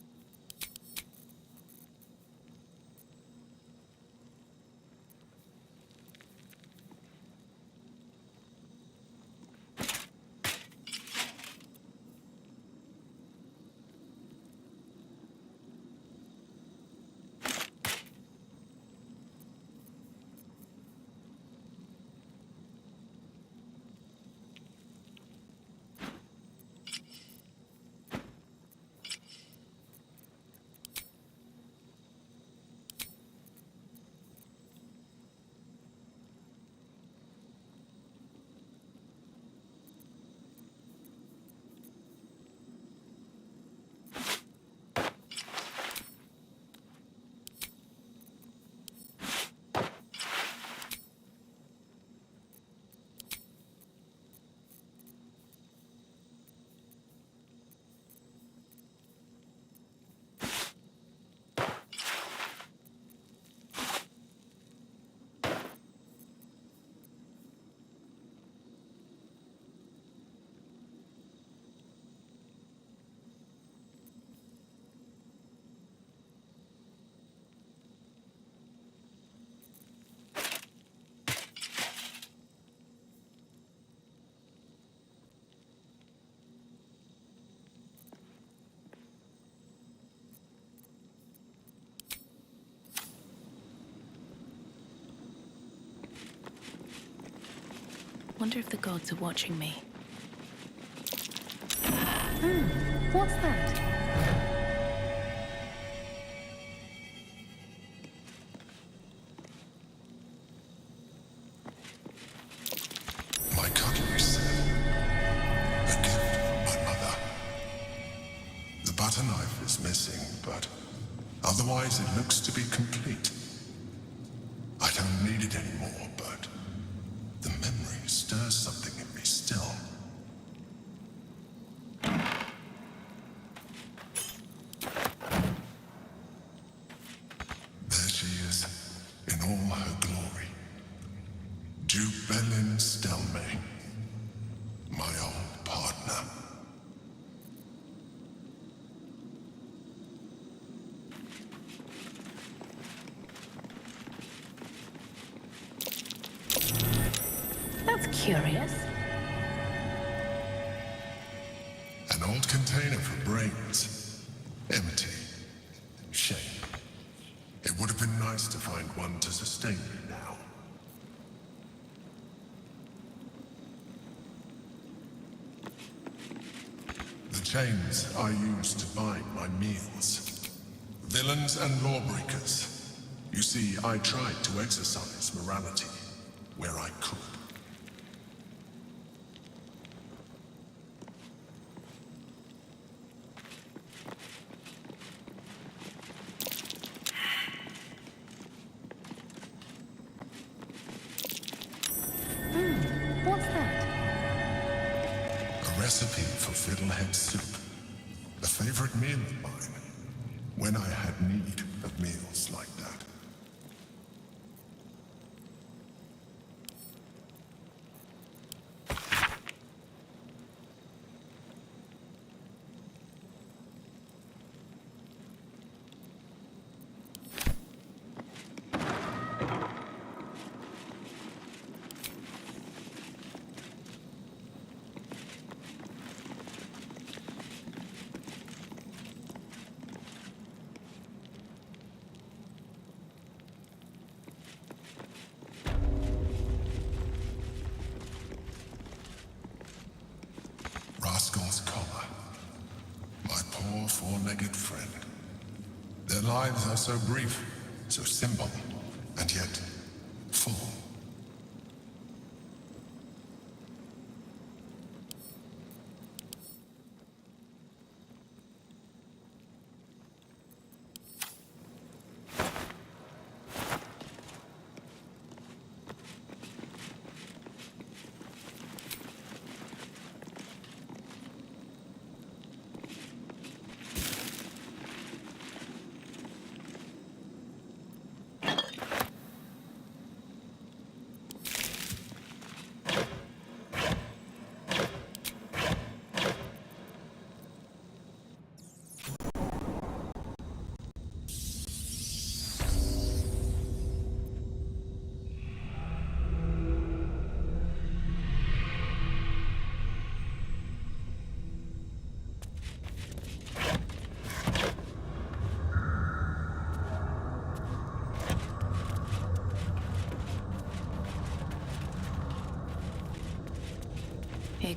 Wonder if the gods are watching me. What's that? My cutlery set. A gift from my mother. The butter knife is missing, but otherwise it looks to be complete. I don't need it anymore, but the memory stirs something in me still. There she is, in all her glory. Duke Belin Stelmane, my old partner. That's curious. An old container for brains. Empty. Shame. It would have been nice to find one to sustain me now. The chains I use to bind my meals. Villains and lawbreakers. You see, I tried to exercise morality where I could. What's that? A recipe for fiddlehead soup. A favorite meal of mine. When I had need of meals like that. Rascal's collar. My poor four-legged friend. Their lives are so brief, so simple, and yet full.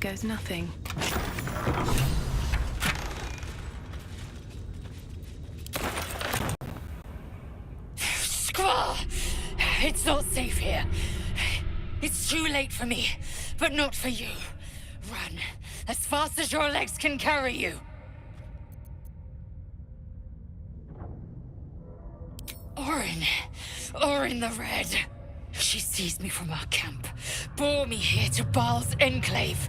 goes nothing. Squall! It's not safe here. It's too late for me, but not for you. Run as fast as your legs can carry you. Orin the Red. She seized me from our camp, bore me here to Baal's enclave.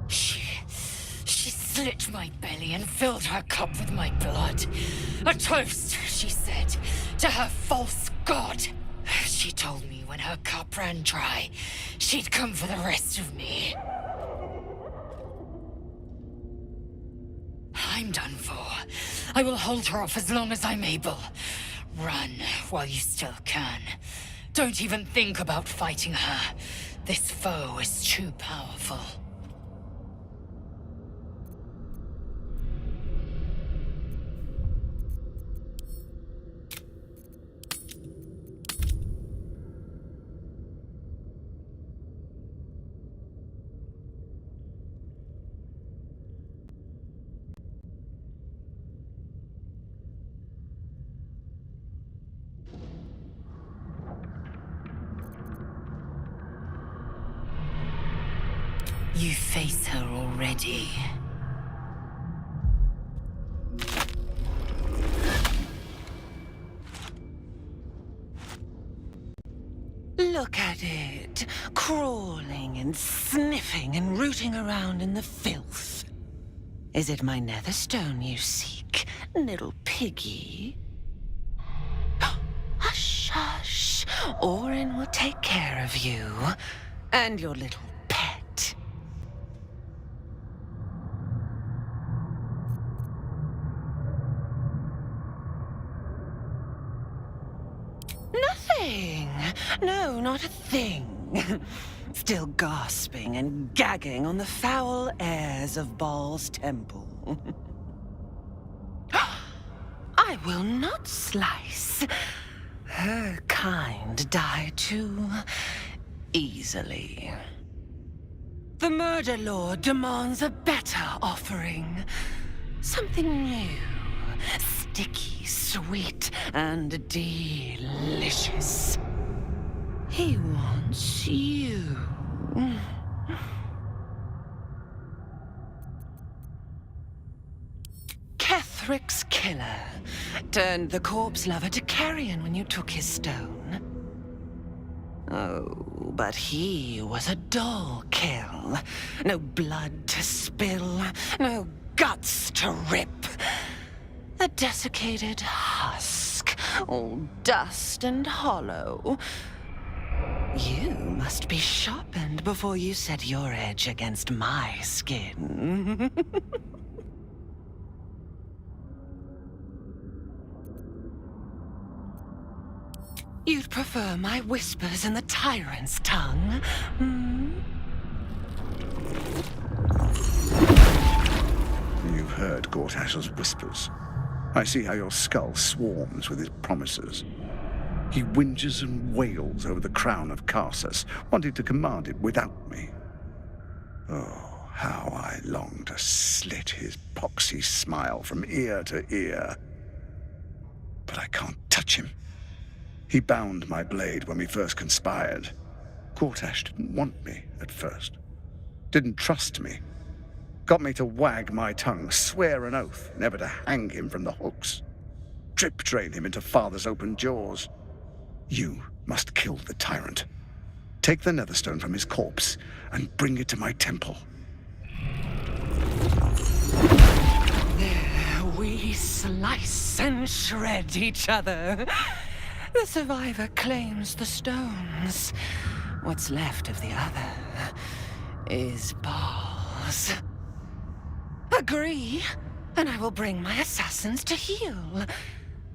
She slit my belly and filled her cup with my blood. A toast, she said, to her false god. She told me when her cup ran dry, she'd come for the rest of me. I'm done for. I will hold her off as long as I'm able. Run while you still can. Don't even think about fighting her. This foe is too powerful. You face her already. Look at it, crawling and sniffing and rooting around in the filth. Is it my netherstone you seek, little piggy? Hush, hush. Orin will take care of you and your little pet. Nothing. No, not a thing. Still gasping and gagging on the foul airs of Baal's temple. I will not slice. Her kind die too easily. The Murder Lord demands a better offering. Something new. Sticky, sweet, and delicious. He wants you. Kethric's killer turned the corpse lover to carrion when you took his stone. Oh, but he was a dull kill. No blood to spill, no guts to rip. A desiccated husk, all dust and hollow. You must be sharpened before you set your edge against my skin. You'd prefer my whispers in the tyrant's tongue, hmm? You've heard Gortash's whispers. I see how your skull swarms with his promises. He whinges and wails over the crown of Karsus, wanting to command it without me. Oh, how I long to slit his poxy smile from ear to ear. But I can't touch him. He bound my blade when we first conspired. Gortash didn't want me at first. Didn't trust me. Got me to wag my tongue, swear an oath never to hang him from the hooks. Drip drain him into father's open jaws. You must kill the tyrant. Take the netherstone from his corpse and bring it to my temple. There we slice and shred each other. The survivor claims the stones. What's left of the other is Baal's. Agree, and I will bring my assassins to heal.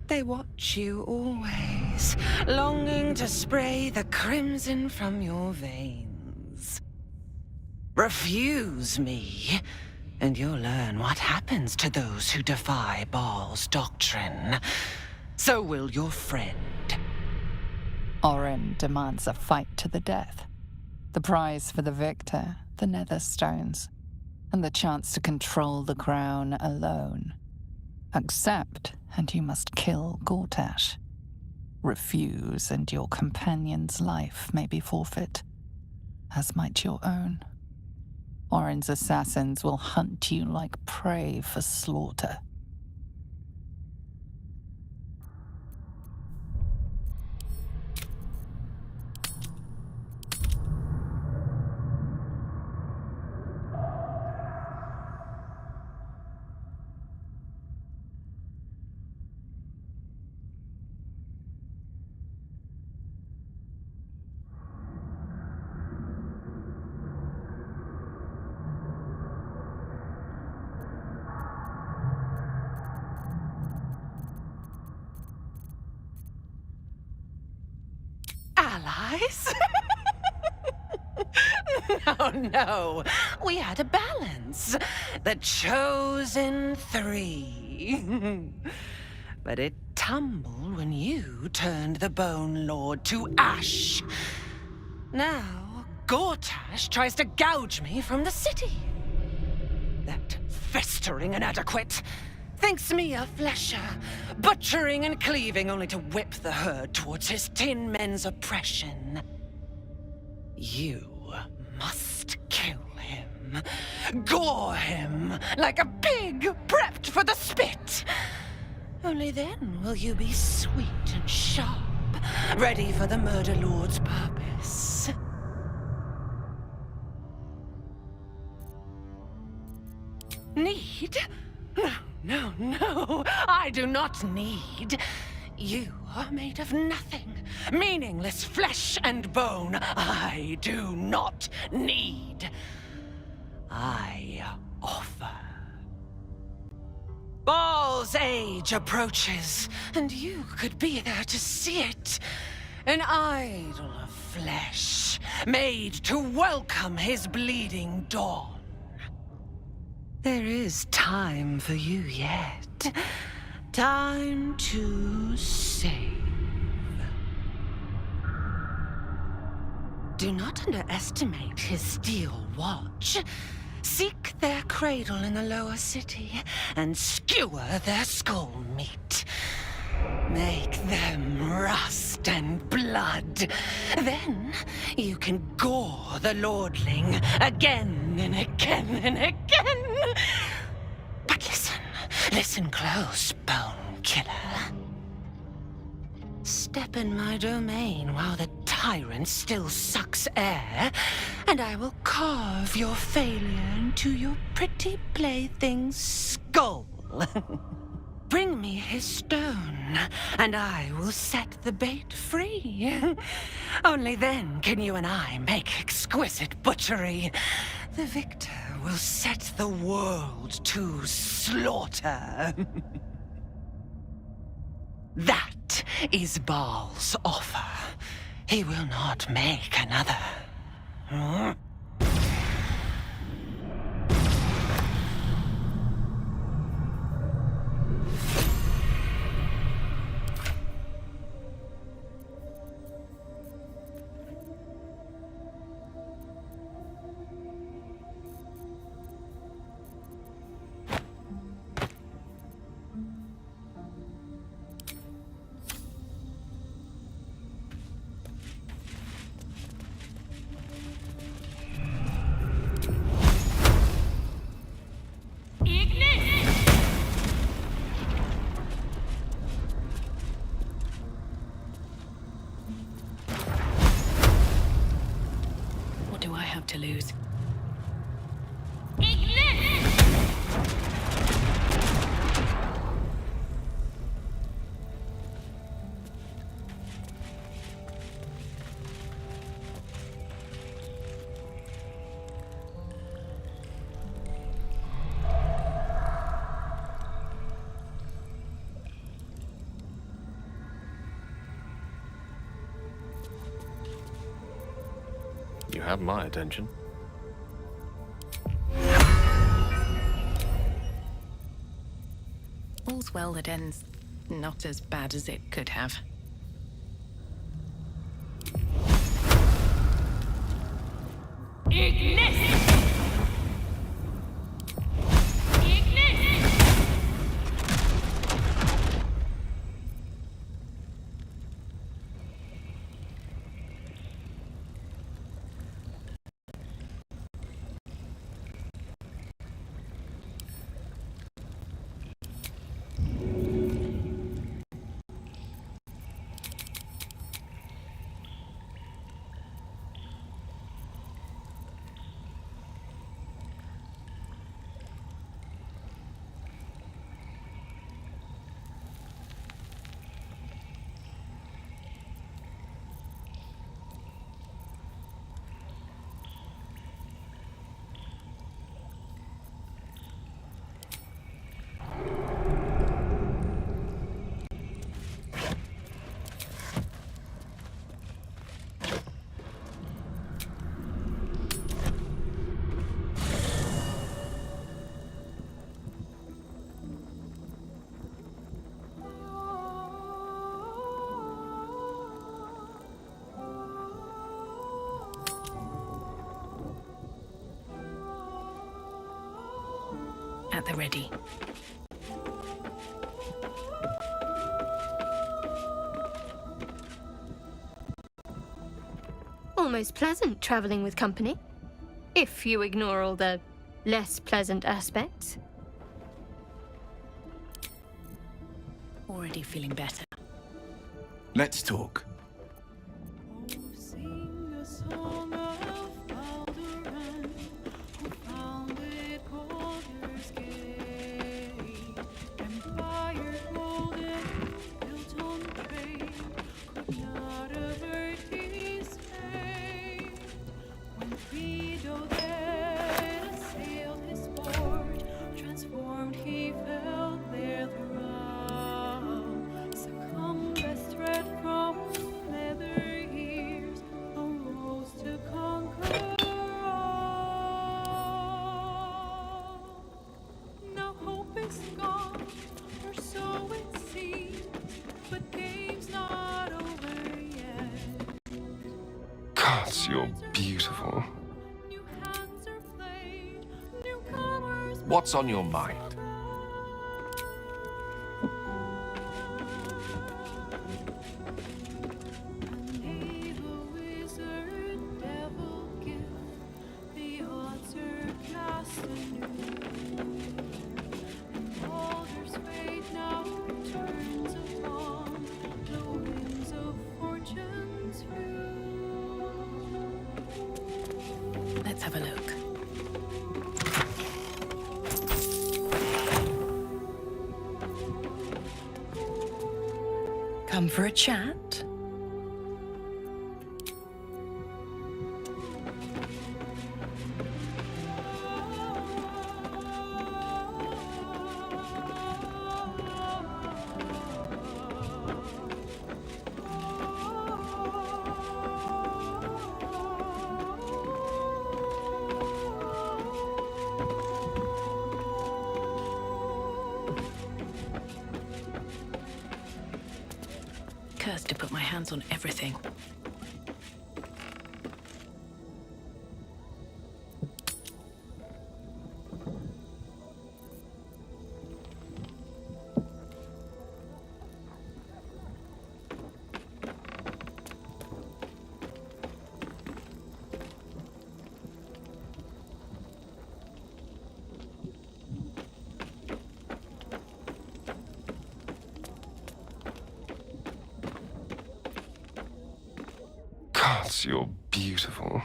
They watch you always, longing to spray the crimson from your veins. Refuse me, and you'll learn what happens to those who defy Baal's doctrine. So will your friend. Orin demands a fight to the death. The prize for the victor, the Netherstones, and the chance to control the crown alone. Accept, and you must kill Gortash. Refuse, and your companion's life may be forfeit, as might your own. Orin's assassins will hunt you like prey for slaughter. Allies? No. We had a balance. The chosen three. But it tumbled when you turned the Bone Lord to ash. Now, Gortash tries to gouge me from the city. That festering inadequate thinks me a flesher, butchering and cleaving only to whip the herd towards his tin men's oppression. You must kill him. Gore him like a pig prepped for the spit. Only then will you be sweet and sharp, ready for the Murder Lord's purpose. Need? No. I do not need. You are made of nothing. Meaningless flesh and bone. I do not need. I offer. Baal's age approaches, and you could be there to see it. An idol of flesh, made to welcome his bleeding dawn. There is time for you yet. Time to save. Do not underestimate his steel watch. Seek their cradle in the lower city and skewer their skull meat. Make them rust and blood. Then you can gore the lordling again and again and again. But listen close, Bone Killer. Step in my domain while the tyrant still sucks air, and I will carve your failure into your pretty plaything's skull. Bring me his stone, and I will set the bait free. Only then can you and I make exquisite butchery. The victor will set the world to slaughter. That is Baal's offer. He will not make another. What do I have to lose? You have my attention. All's well that ends not as bad as it could have. At the ready. Almost pleasant traveling with company, if you ignore all the less pleasant aspects. Already feeling better. Let's talk. Gods, you're beautiful. What's on your mind? Let's have a look. Come for a chat? Cursed to put my hands on everything. Gods, you're beautiful.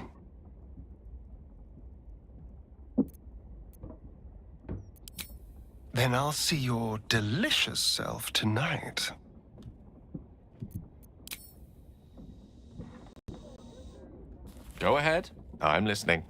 Then I'll see your delicious self tonight. Go ahead. I'm listening.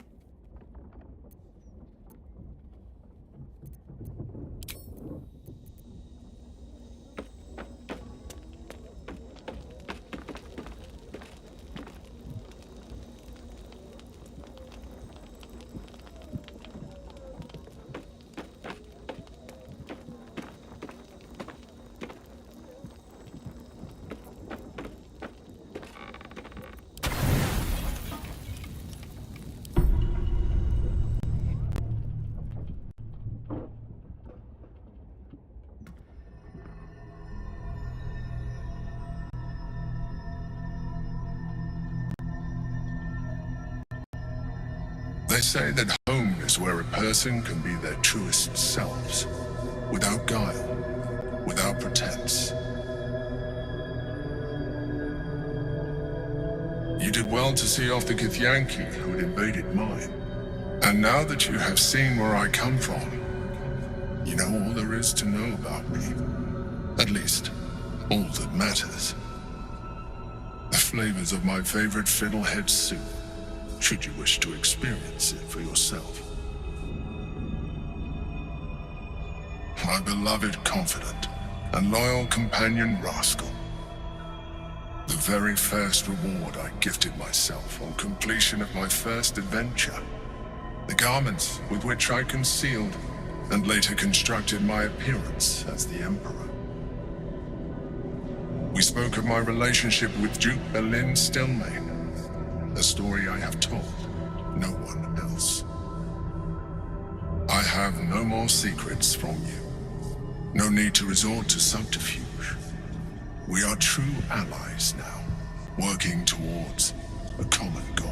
They say that home is where a person can be their truest selves, without guile, without pretense. You did well to see off the Githyanki who had invaded mine. And now that you have seen where I come from, you know all there is to know about me. At least, all that matters. The flavors of my favorite fiddlehead soup, should you wish to experience it for yourself. My beloved confidant and loyal companion Rascal. The very first reward I gifted myself on completion of my first adventure. The garments with which I concealed and later constructed my appearance as the Emperor. We spoke of my relationship with Duke Berlin Stelmane, a story I have told no one else. I have no more secrets from you. No need to resort to subterfuge. We are true allies now, working towards a common goal.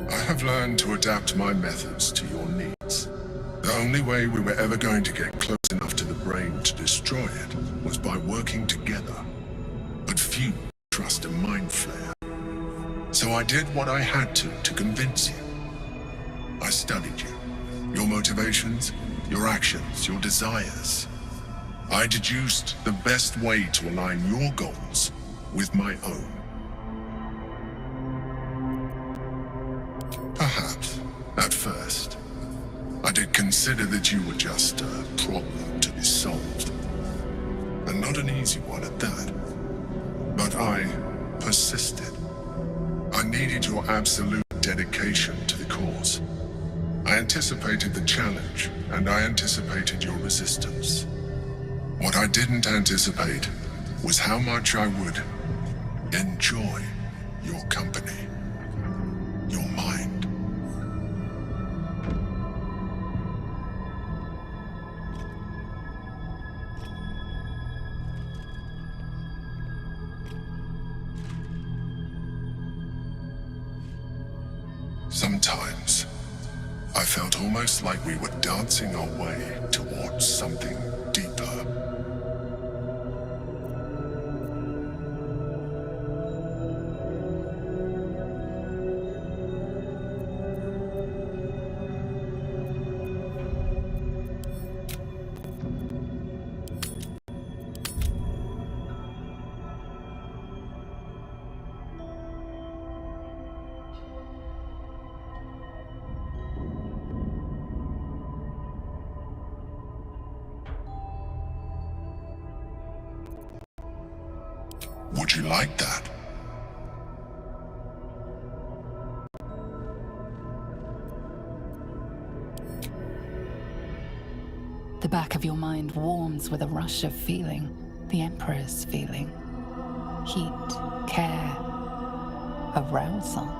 I have learned to adapt my methods to your needs. The only way we were ever going to get close enough to the brain to destroy it was by working together. But few trust a mind flare. So I did what I had to convince you. I studied you, your motivations, your actions, your desires. I deduced the best way to align your goals with my own. Perhaps, at first, I did consider that you were just a problem to be solved. And not an easy one at that. But I persisted. I needed your absolute dedication to the cause. I anticipated the challenge, and I anticipated your resistance. What I didn't anticipate was how much I would enjoy your company, your mind. Sometimes, I felt almost like we were dancing our way towards something deeper. Would you like that? The back of your mind warms with a rush of feeling, the Emperor's feeling. Heat, care, arousal.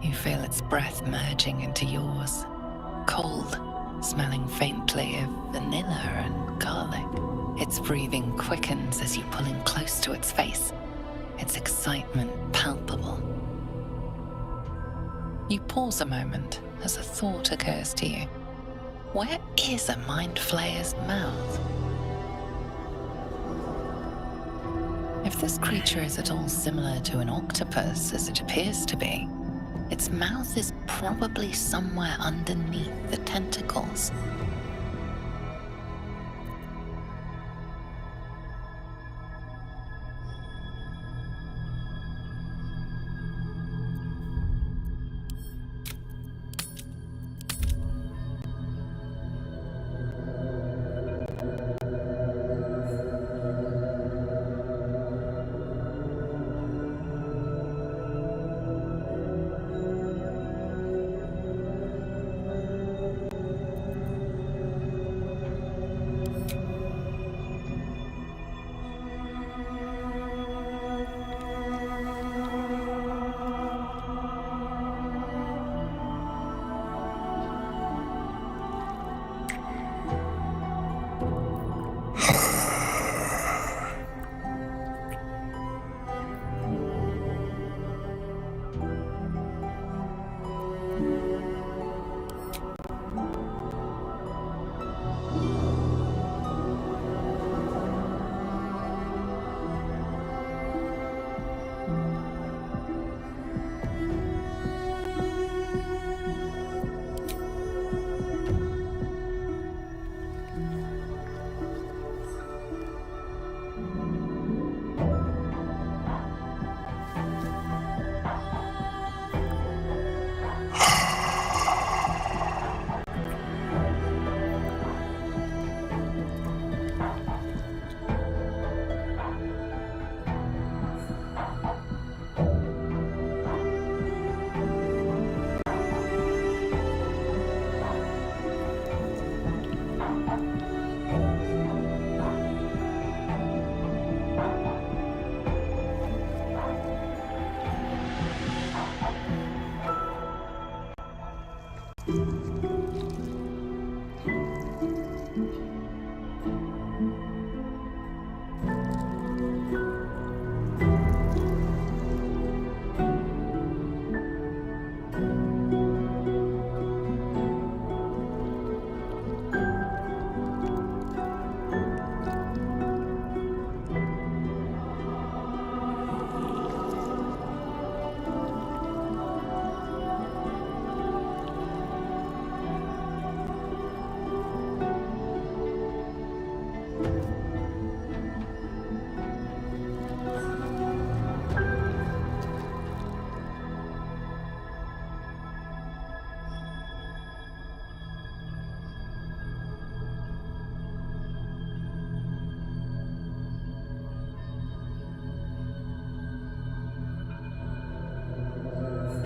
You feel its breath merging into yours, cold, smelling faintly of vanilla and garlic. Its breathing quickens as you pull in close to its face, its excitement palpable. You pause a moment as a thought occurs to you. Where is a mind flayer's mouth? If this creature is at all similar to an octopus, as it appears to be, its mouth is probably somewhere underneath the tentacles.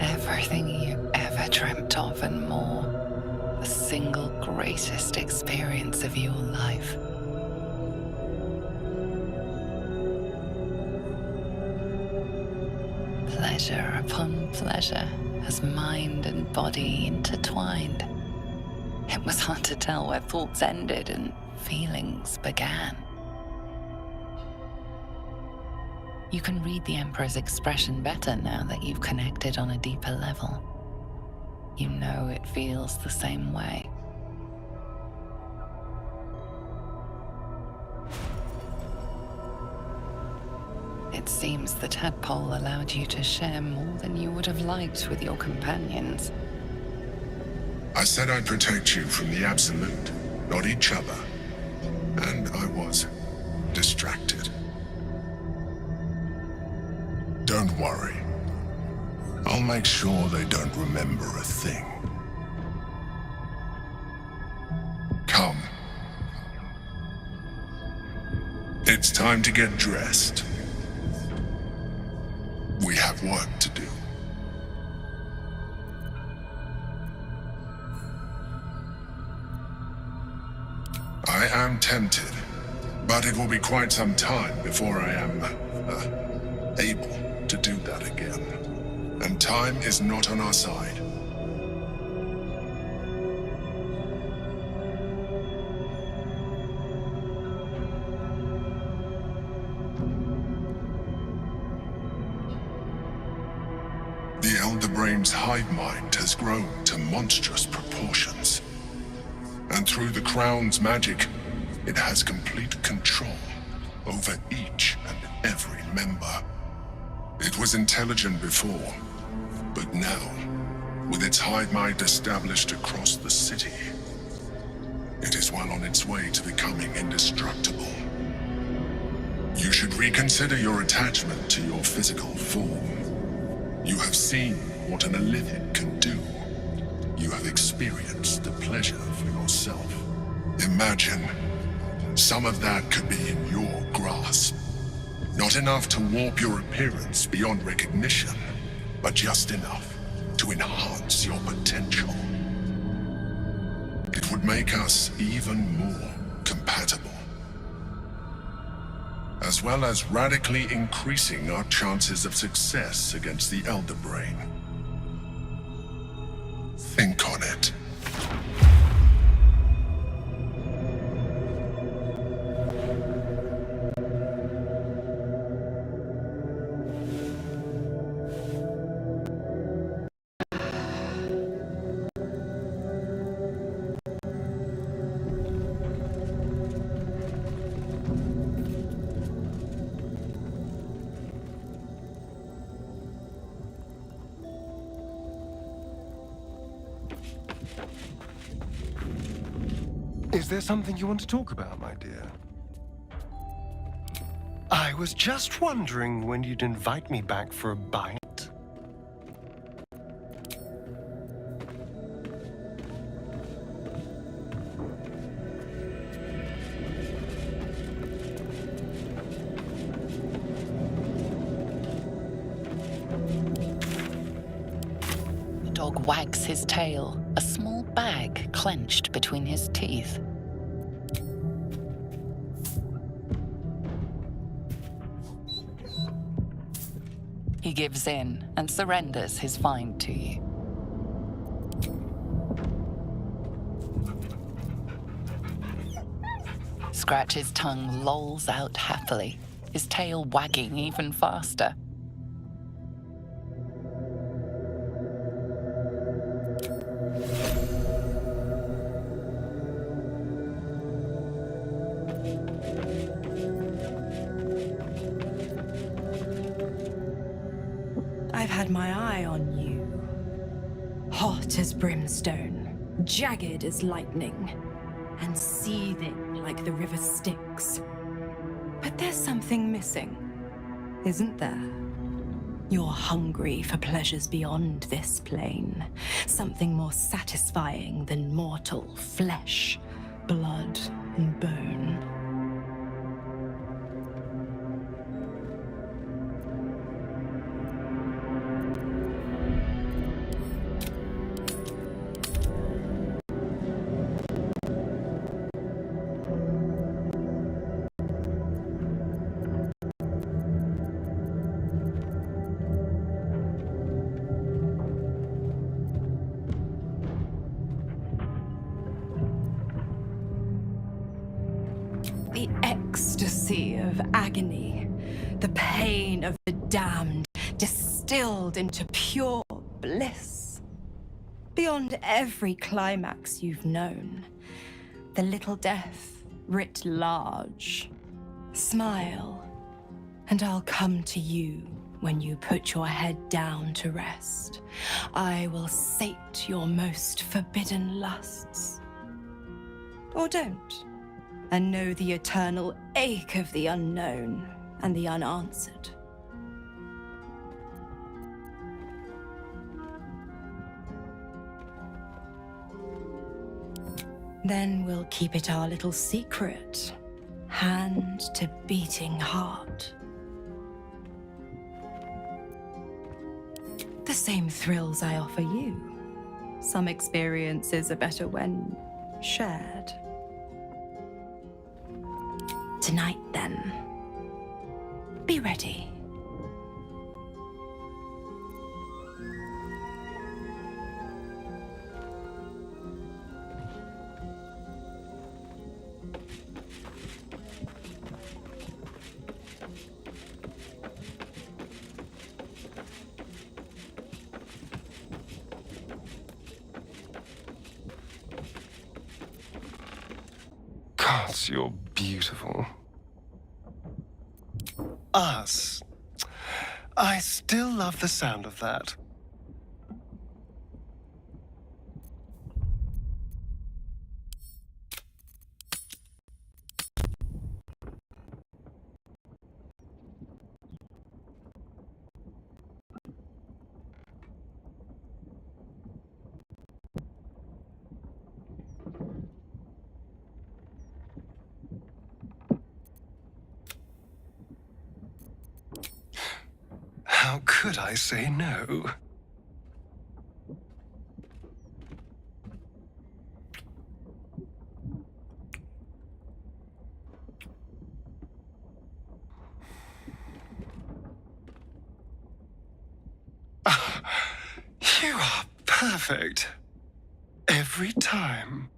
Everything you ever dreamt of and more. The single greatest experience of your life. Pleasure upon pleasure, as mind and body intertwined. It was hard to tell where thoughts ended and feelings began. You can read the Emperor's expression better now that you've connected on a deeper level. You know it feels the same way. It seems the tadpole allowed you to share more than you would have liked with your companions. I said I'd protect you from the Absolute, not each other. And I was distracted. Don't worry. I'll make sure they don't remember a thing. Come. It's time to get dressed. We have work to do. I am tempted, but it will be quite some time before I am able to do that again. And time is not on our side. The Elder Brain's hive mind has grown to monstrous proportions. And through the Crown's magic, it has complete control over each and every member. It was intelligent before, but now, with its hive mind established across the city, it is well on its way to becoming indestructible. You should reconsider your attachment to your physical form. You have seen what an Elithic can do. You have experienced the pleasure for yourself. Imagine, some of that could be in your grasp. Not enough to warp your appearance beyond recognition, but just enough to enhance your potential. It would make us even more compatible, as well as radically increasing our chances of success against the Elder Brain. Think on it. Is there something you want to talk about, my dear? I was just wondering when you'd invite me back for a bite. The dog wags his tail, a small bag clenched between his teeth. He gives in and surrenders his find to you. Scratch's tongue lolls out happily, his tail wagging even faster. I've had my eye on you. Hot as brimstone, jagged as lightning, and seething like the river Styx. But there's something missing, isn't there? You're hungry for pleasures beyond this plane. Something more satisfying than mortal flesh, blood, and bone. The ecstasy of agony, the pain of the damned, distilled into pure bliss. Beyond every climax you've known, the little death writ large. Smile, and I'll come to you when you put your head down to rest. I will sate your most forbidden lusts. Or don't. And know the eternal ache of the unknown and the unanswered. Then we'll keep it our little secret, hand to beating heart. The same thrills I offer you. Some experiences are better when shared. Tonight, then. Be ready. Gods, you're beautiful. Us. I still love the sound of that. How could I say no? You are perfect. Every time.